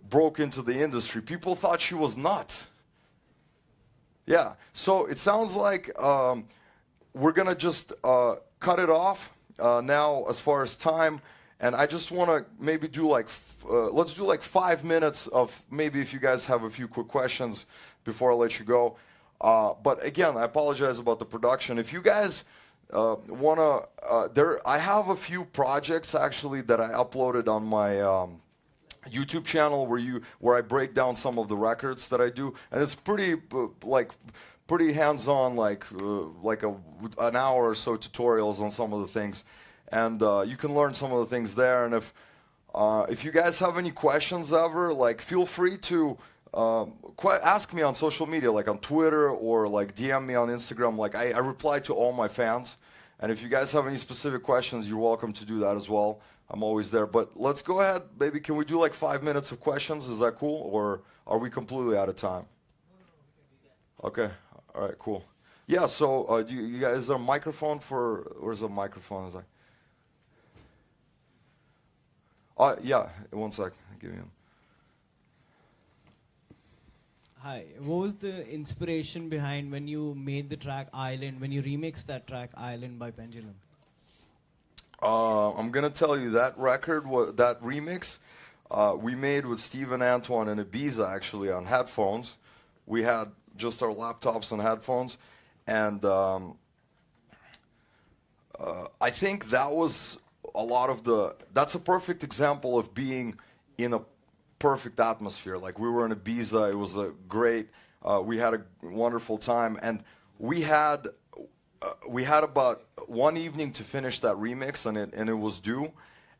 broke into the industry, people thought she was nuts. Yeah. So it sounds like we're going to just cut it off now as far as time. And I just want to maybe do like, let's do like 5 minutes of maybe if you guys have a few quick questions before I let you go. But again, I apologize about the production. If you guys want to, I have a few projects actually that I uploaded on my YouTube channel where I break down some of the records that I do, and it's pretty pretty hands-on, like an hour or so tutorials on some of the things. And you can learn some of the things there. And if you guys have any questions ever, like feel free to ask me on social media, like on Twitter or like DM me on Instagram. Like I reply to all my fans. And if you guys have any specific questions, you're welcome to do that as well. I'm always there. But let's go ahead, baby. Can we do like 5 minutes of questions? Is that cool? Or are we completely out of time? Okay. All right, cool. Yeah, so you guys, is there a microphone where's the microphone? Is like, yeah, 1 sec. Give me. Hi, what was the inspiration behind when you made the track Island, when you remixed that track Island by Pendulum? I'm gonna tell you that record, that remix, we made with Steve and Antoine in Ibiza actually on headphones. We had just our laptops and headphones, and I think that was a lot of that's a perfect example of being in a perfect atmosphere. Like we were in Ibiza, it was a great, we had a wonderful time, and we had about one evening to finish that remix, and it was due,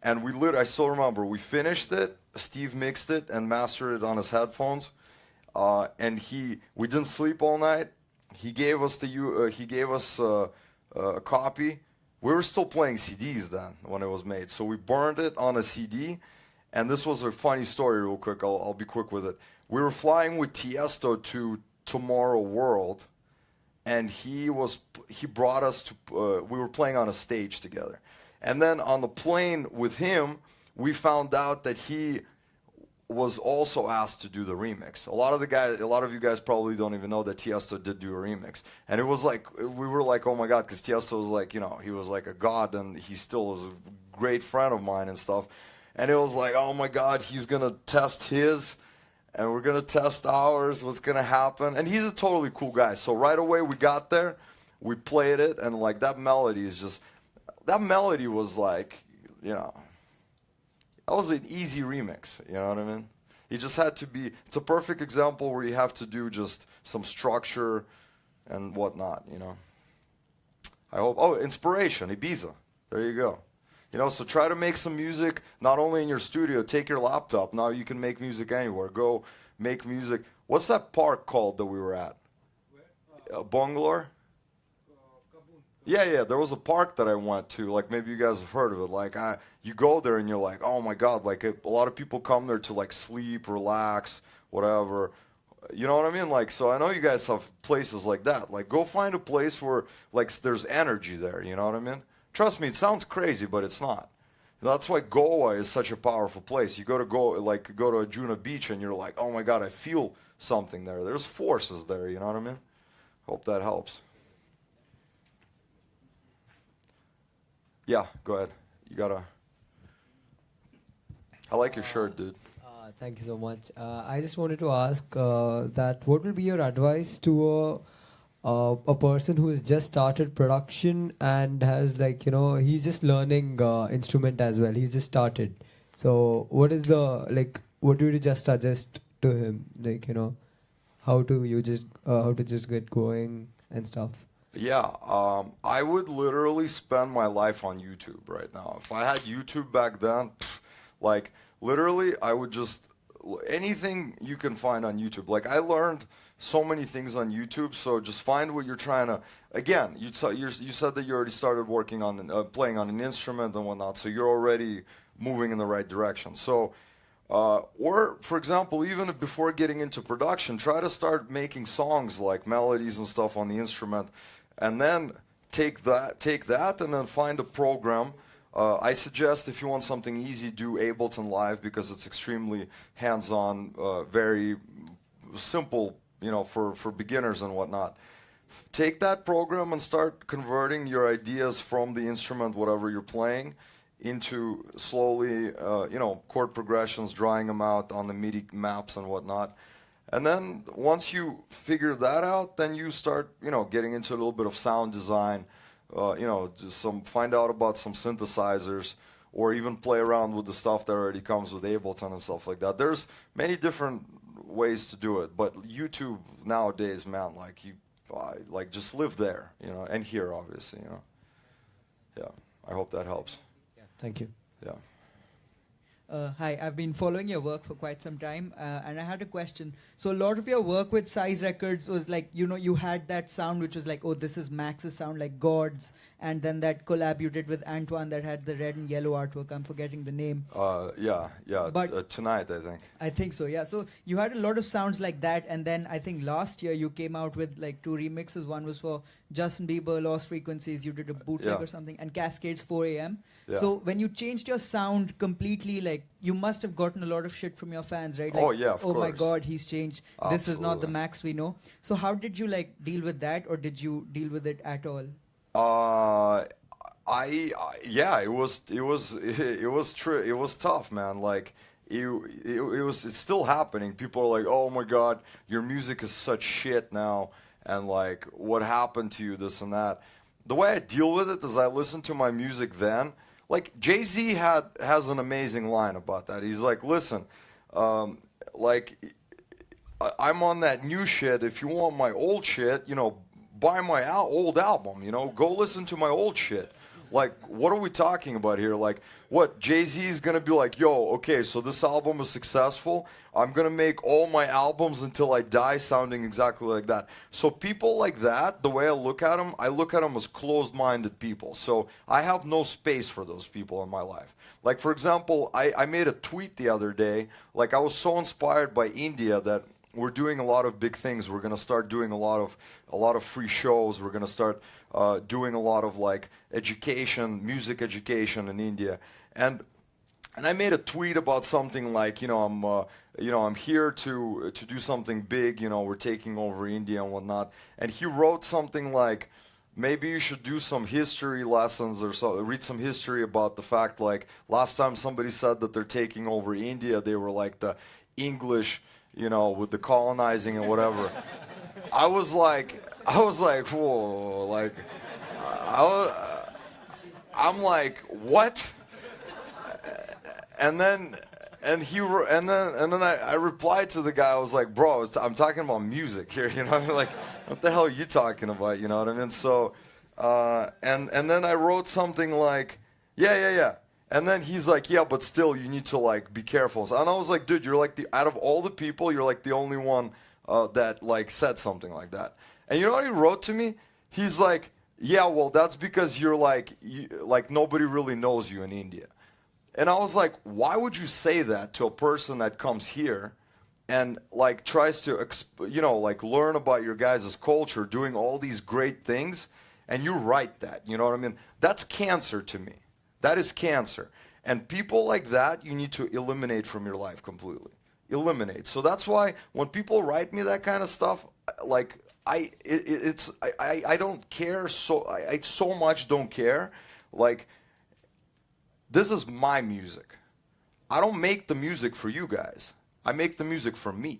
and I still remember, we finished it, Steve mixed it and mastered it on his headphones, and we didn't sleep all night. He gave us a copy. We were still playing CDs then when it was made, so we burned it on a CD. And this was a funny story real quick. I'll be quick with it. We were flying with Tiesto to Tomorrow World, and he brought us to, we were playing on a stage together. And then on the plane with him, we found out that he was also asked to do the remix. A lot of you guys probably don't even know that Tiesto did do a remix. And it was like, we were like, oh my God, because Tiesto was like, you know, he was like a god, and he still is a great friend of mine and stuff. And it was like, oh my God, he's going to test his, and we're going to test ours, what's going to happen. And he's a totally cool guy. So right away we got there, we played it, and like that melody was like, you know, that was an easy remix, you know what I mean? You just had to be, it's a perfect example where you have to do just some structure and whatnot, you know. I hope, inspiration, Ibiza, there you go. You know, so try to make some music, not only in your studio, take your laptop. Now you can make music anywhere. Go make music. What's that park called that we were at? Bangalore? Yeah, there was a park that I went to. Like, maybe you guys have heard of it. Like, you go there and you're like, oh my God. Like, a lot of people come there to, like, sleep, relax, whatever. You know what I mean? Like, so I know you guys have places like that. Like, go find a place where, like, there's energy there. You know what I mean? Trust me, it sounds crazy, but it's not. That's why Goa is such a powerful place. You go to Ajuna Beach and you're like, oh my God, I feel something there. There's forces there, you know what I mean? Hope that helps. Yeah, go ahead. I like your shirt, dude. Thank you so much. I just wanted to ask that what will be your advice to a person who has just started production and has he's just learning instrument as well. He's just started. So what is what do you just suggest to him? How to just get going and stuff. Yeah, I would literally spend my life on YouTube right now. If I had YouTube back then, literally, I would just anything you can find on YouTube. Like I learned so many things on YouTube. So just find what you're trying to. Again, you said that you already started working on playing on an instrument and whatnot. So you're already moving in the right direction. So, or for example, even before getting into production, try to start making songs like melodies and stuff on the instrument, and then take that, and then find a program. I suggest if you want something easy, do Ableton Live because it's extremely hands-on, very simple, for beginners and whatnot. Take that program and start converting your ideas from the instrument, whatever you're playing, into slowly, chord progressions, drawing them out on the MIDI maps and whatnot. And then once you figure that out, then you start, getting into a little bit of sound design. Find out about some synthesizers, or even play around with the stuff that already comes with Ableton and stuff like that. There's many different ways to do it, but YouTube nowadays, man, just live there, and here, obviously, Yeah, I hope that helps. Yeah, thank you. Yeah. Hi, I've been following your work for quite some time, and I had a question. So a lot of your work with Size Records was you had that sound which was oh, this is Max's sound, like Gods, and then that collab you did with Antoine that had the red and yellow artwork. I'm forgetting the name. Yeah. But Tonight, I think. I think so, yeah. So you had a lot of sounds like that, and then I think last year you came out with 2 remixes. One was for Justin Bieber, Lost Frequencies. You did a bootleg or something, and Cascades 4 a.m. Yeah. So when you changed your sound completely, you must have gotten a lot of shit from your fans, right? Oh, yeah, of course. My course. God, he's changed. Absolutely. This is not the Max we know. So how did you deal with that, or did you deal with it at all? It was true. It was tough, man. It's still happening. People are like, "Oh my God, your music is such shit now," and what happened to you, this and that. The way I deal with it is I listen to my music then. Jay-Z has an amazing line about that. He's like, "Listen, I'm on that new shit. If you want my old shit, buy my old album. Go listen to my old shit." What are we talking about here? What, Jay-Z is going to be like, "Yo, okay, so this album is successful. I'm going to make all my albums until I die sounding exactly like that." So people like that, the way I look at them as closed-minded people. So I have no space for those people in my life. For example, I made a tweet the other day. I was so inspired by India that we're doing a lot of big things. We're going to start doing a lot of free shows. We're going to start doing a lot of education, music education in India. And I made a tweet about something I'm here to do something big. We're taking over India and whatnot. And he wrote something like, maybe you should do some history lessons or so, read some history about the fact last time somebody said that they're taking over India, they were the English, with the colonizing and whatever. I was like, whoa, I'm like, what? And then I replied to the guy. I was like, bro, I'm talking about music here. What the hell are you talking about? You know what I mean? So, and then I wrote something like, yeah. And then he's like, yeah, but still, you need to be careful. And I was like, dude, you're out of all the people, you're the only one that said something like that. And you know what he wrote to me? He's like, yeah, well, that's because you're nobody really knows you in India. And I was like, why would you say that to a person that comes here and tries to learn about your guys' culture, doing all these great things, and you write that? You know what I mean? That's cancer to me. That is cancer. And people like that, you need to eliminate from your life completely. Eliminate. So that's why when people write me that kind of stuff, I don't care. I so much don't care. This is my music. I don't make the music for you guys. I make the music for me.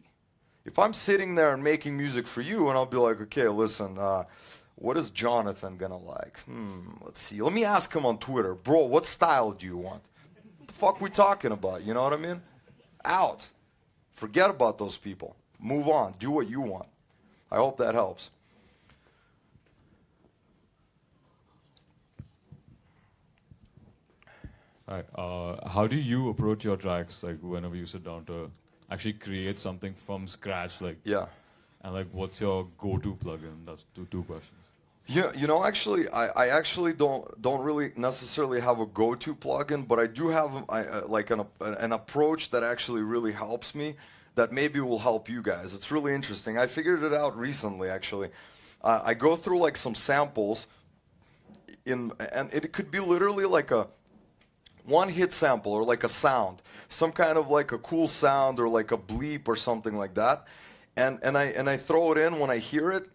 If I'm sitting there and making music for you, and I'll be like, okay, listen, what is Jonathan gonna like? Let's see. Let me ask him on Twitter, bro, what style do you want? What the fuck we talking about? You know what I mean? Out. Forget about those people. Move on. Do what you want. I hope that helps. Hi. How do you approach your tracks, like whenever you sit down to actually create something from scratch, like and like what's your go-to plugin? That's two questions. Yeah, you know, actually, I actually don't really necessarily have a go-to plugin, but I do have like an approach that actually really helps me, that maybe will help you guys. It's really interesting. I figured it out recently, actually. I go through like some samples, and it could be literally like a one-hit sample or like a sound, some kind of like a cool sound or like a bleep or something like that, and I throw it in when I hear it.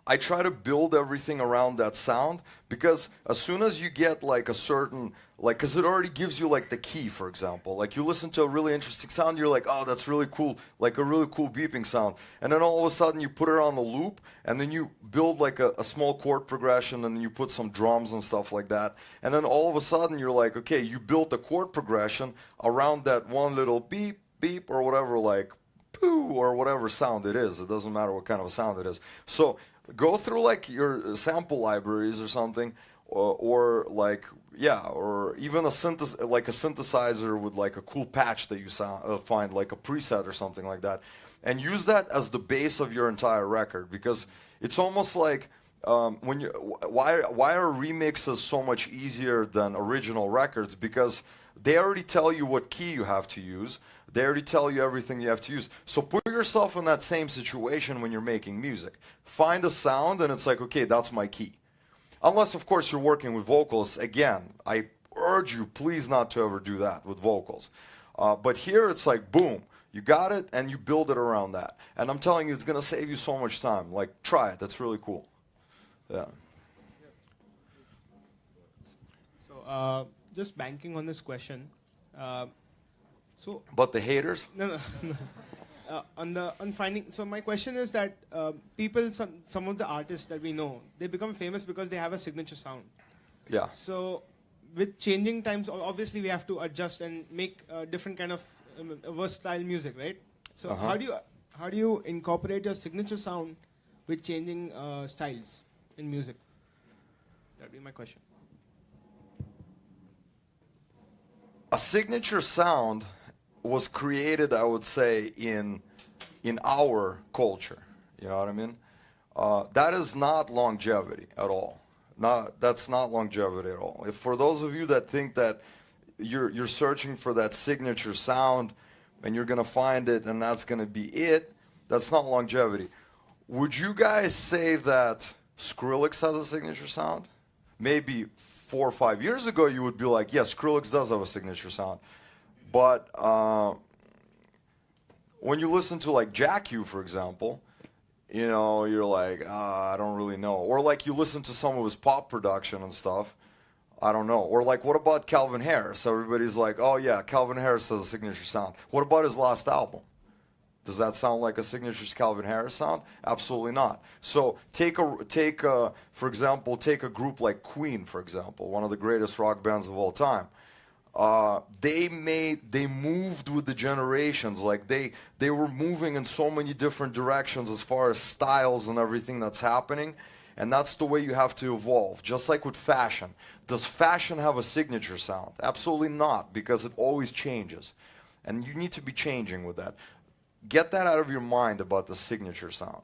I try to build everything around that sound, because as soon as you get like a certain, like, because it already gives you like the key, for example. Like you listen to a really interesting sound, you're like, oh, that's really cool, like a really cool beeping sound. And then all of a sudden you put it on the loop, and then you build like a small chord progression, and then you put some drums and stuff like that. And then all of a sudden you're like, okay, you built a chord progression around that one little beep, beep, or whatever, like poo, or whatever sound it is. It doesn't matter what kind of a sound it is. So go through like your sample libraries or something, or like, yeah, or even a synthesizer with like a cool patch that you find, like a preset or something like that, and use that as the base of your entire record. Because it's almost like why are remixes so much easier than original records? Because they already tell you what key you have to use. They already tell you everything you have to use. So put yourself in that same situation when you're making music. Find a sound, and it's like, okay, that's my key. Unless, of course, you're working with vocals. Again, I urge you, please not to ever do that with vocals. But here, it's like, boom, you got it, and you build it around that. And I'm telling you, it's going to save you so much time. Like, try it. That's really cool. Yeah. So, just banking on this question. But the haters? No. On finding, so my question is that people, some of the artists that we know, they become famous because they have a signature sound. Yeah. So with changing times, obviously we have to adjust and make different kind of versatile music, right? So how do you incorporate your signature sound with changing styles in music? That'd be my question. A signature sound was created, I would say, in our culture. You know what I mean? That is not longevity at all. That's not longevity at all. If for those of you that think that you're searching for that signature sound and you're gonna find it and that's gonna be it, that's not longevity. Would you guys say that Skrillex has a signature sound? Maybe 4 or 5 years ago you would be like, yes, Skrillex does have a signature sound. But when you listen to like Jack U, for example, you know, you're like, I don't really know. Or like you listen to some of his pop production and stuff, I don't know. Or like, what about Calvin Harris? Everybody's like, oh yeah, Calvin Harris has a signature sound. What about his last album? Does that sound like a signature Calvin Harris sound? Absolutely not. So for example, take a group like Queen, for example, one of the greatest rock bands of all time. They moved with the generations. Like they were moving in so many different directions as far as styles and everything that's happening. And that's the way you have to evolve. Just like with fashion. Does fashion have a signature sound? Absolutely not, because it always changes. And you need to be changing with that. Get that out of your mind about the signature sound.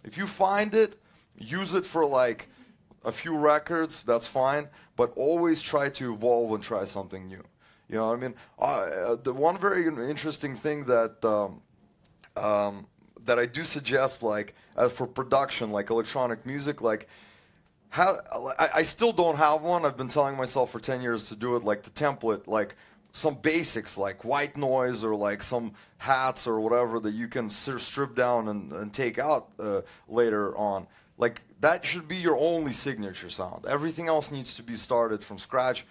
If you find it, use it for like a few records, that's fine, but always try to evolve and try something new. You know what I mean? The one very interesting thing that that I do suggest, like for production, like electronic music, like I still don't have one. I've been telling myself for 10 years to do it, like the template, like some basics like white noise or like some hats or whatever that you can strip down and take out later on. Like that should be your only signature sound. Everything else needs to be started from scratch.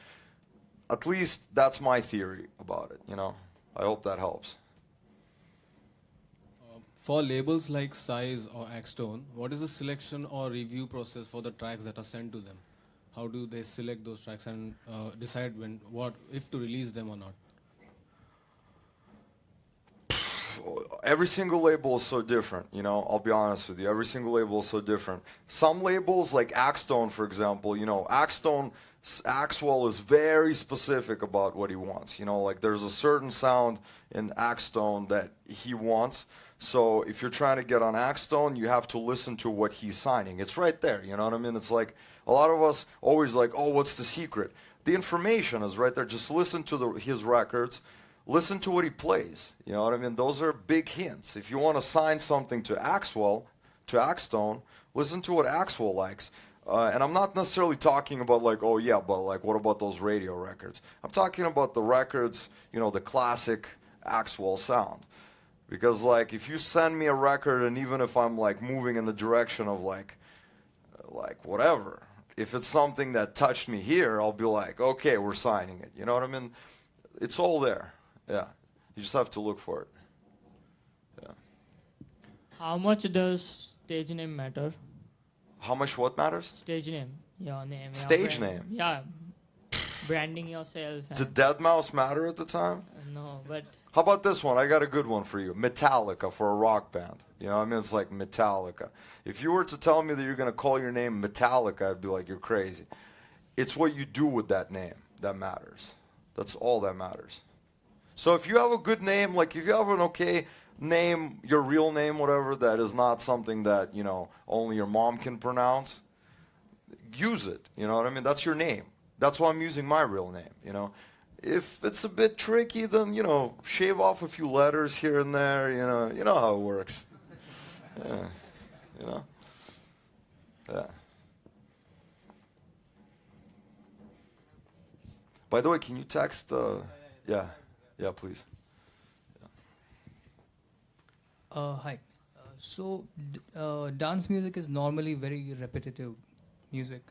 at least that's my theory about it, you know. I hope that helps. For labels like Size or Axtone, what is the selection or review process for the tracks that are sent to them? How do they select those tracks and decide if to release them or not? Every single label is so different, you know, I'll be honest with you. Every single label is so different. Some labels, like Axtone, for example, you know, Axwell is very specific about what he wants. You know, like there's a certain sound in Axtone that he wants. So if you're trying to get on Axtone, you have to listen to what he's signing. It's right there, you know what I mean? It's like a lot of us always like, oh, what's the secret? The information is right there. Just listen to his records. Listen to what he plays. You know what I mean? Those are big hints. If you want to sign something to Axtone, listen to what Axwell likes. And I'm not necessarily talking about like, oh yeah, but like what about those radio records? I'm talking about the records, you know, the classic Axwell sound. Because like if you send me a record and even if I'm like moving in the direction of like whatever, if it's something that touched me here, I'll be like, okay, we're signing it. You know what I mean? It's all there. Yeah. You just have to look for it. Yeah. How much does stage name matter? How much what matters? Stage name. Your name. Stage name? Yeah. Branding yourself. Did Deadmau5 matter at the time? No, but... How about this one? I got a good one for you. Metallica for a rock band. You know what I mean? It's like Metallica. If you were to tell me that you're going to call your name Metallica, I'd be like, you're crazy. It's what you do with that name that matters. That's all that matters. So if you have a good name, like if you have an okay name, your real name, whatever, that is not something that, you know, only your mom can pronounce, use it. You know what I mean? That's your name. That's why I'm using my real name, you know. If it's a bit tricky, then, you know, shave off a few letters here and there, you know how it works. Yeah, you know. Yeah. By the way, can you text yeah, please. Hi. So dance music is normally very repetitive music.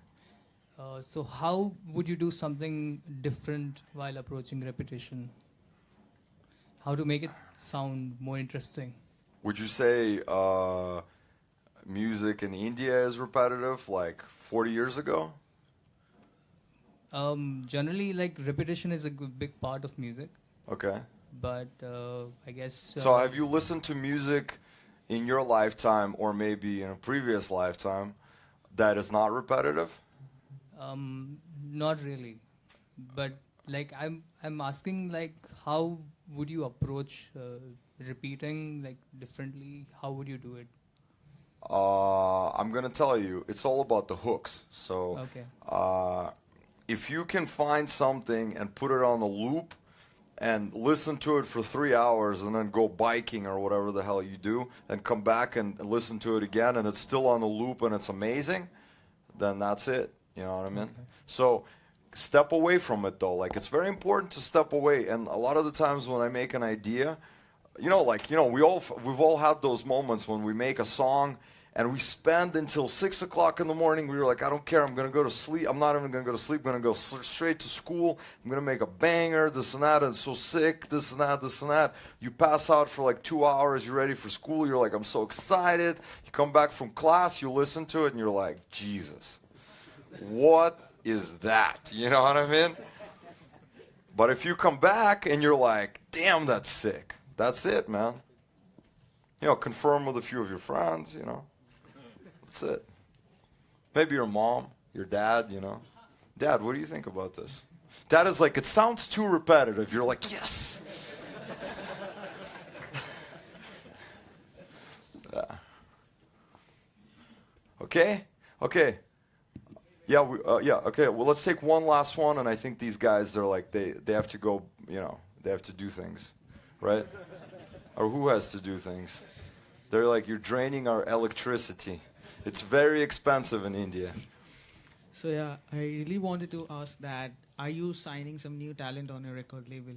So how would you do something different while approaching repetition? How to make it sound more interesting? Would you say music in India is repetitive like 40 years ago? Generally, like repetition is a big part of music. Okay. But I guess... so have you listened to music in your lifetime or maybe in a previous lifetime that is not repetitive? Not really. But like I'm asking like how would you approach repeating like differently? How would you do it? I'm going to tell you, it's all about the hooks. So okay. If you can find something and put it on a loop and listen to it for 3 hours and then go biking or whatever the hell you do and come back and listen to it again and it's still on the loop and it's amazing, then that's it. You know what I mean? Okay. So step away from it though. Like it's very important to step away. And a lot of the times when I make an idea, we've all had those moments when we make a song and we spend until 6 o'clock in the morning. We were like, I don't care. I'm going to go to sleep. I'm not even going to go to sleep. I'm going to go straight to school. I'm going to make a banger, this and that. And it's so sick, this and that, this and that. You pass out for like 2 hours. You're ready for school. You're like, I'm so excited. You come back from class. You listen to it and you're like, Jesus, what is that? You know what I mean? But if you come back and you're like, damn, that's sick. That's it, man. You know, confirm with a few of your friends, you know. That's it. Maybe your mom, your dad, you know. Dad, what do you think about this? Dad is like, it sounds too repetitive. You're like, yes. Yeah. Okay? Okay. Yeah, okay. Well, let's take one last one, and I think these guys, they're like, they have to go, you know, they have to do things, right? Or who has to do things? They're like, you're draining our electricity. It's very expensive in India. So yeah, I really wanted to ask that, are you signing some new talent on your record label?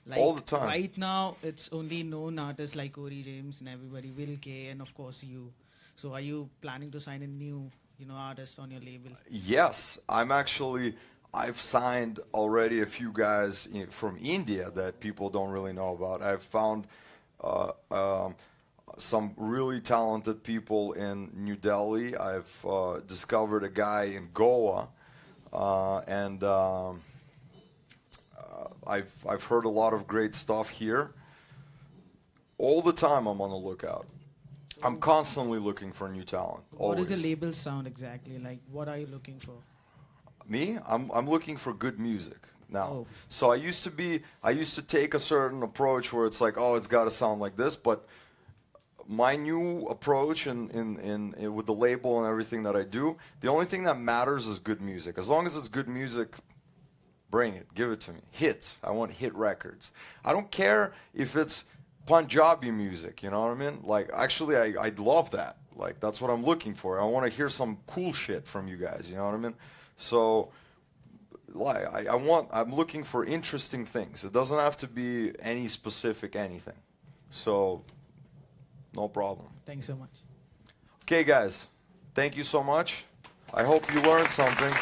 Like all the time. Right now, it's only known artists like Corey James and everybody, Will K, and of course you. So are you planning to sign a new, artist on your label? Yes, I'm actually, I've signed already a few guys from India that people don't really know about. I've found some really talented people in New Delhi. I've discovered a guy in Goa, and I've heard a lot of great stuff here. All the time I'm on the lookout. I'm constantly looking for new talent. What Always. is the label sound exactly? Like, what are you looking for? Me? I'm looking for good music now. Oh. So I used to take a certain approach where it's like, oh, it's got to sound like this, but my new approach in with the label and everything that I do, the only thing that matters is good music. As long as it's good music, bring it, give it to me. Hits. I want hit records. I don't care if it's Punjabi music, you know what I mean? Like, actually, I'd love that. Like, that's what I'm looking for. I want to hear some cool shit from you guys, you know what I mean? So, like, I'm looking for interesting things. It doesn't have to be any specific anything. So, no problem. Thanks so much. Okay, guys. Thank you so much. I hope you learned something.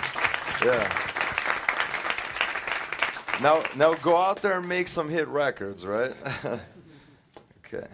Yeah. Now go out there and make some hit records, right? Okay.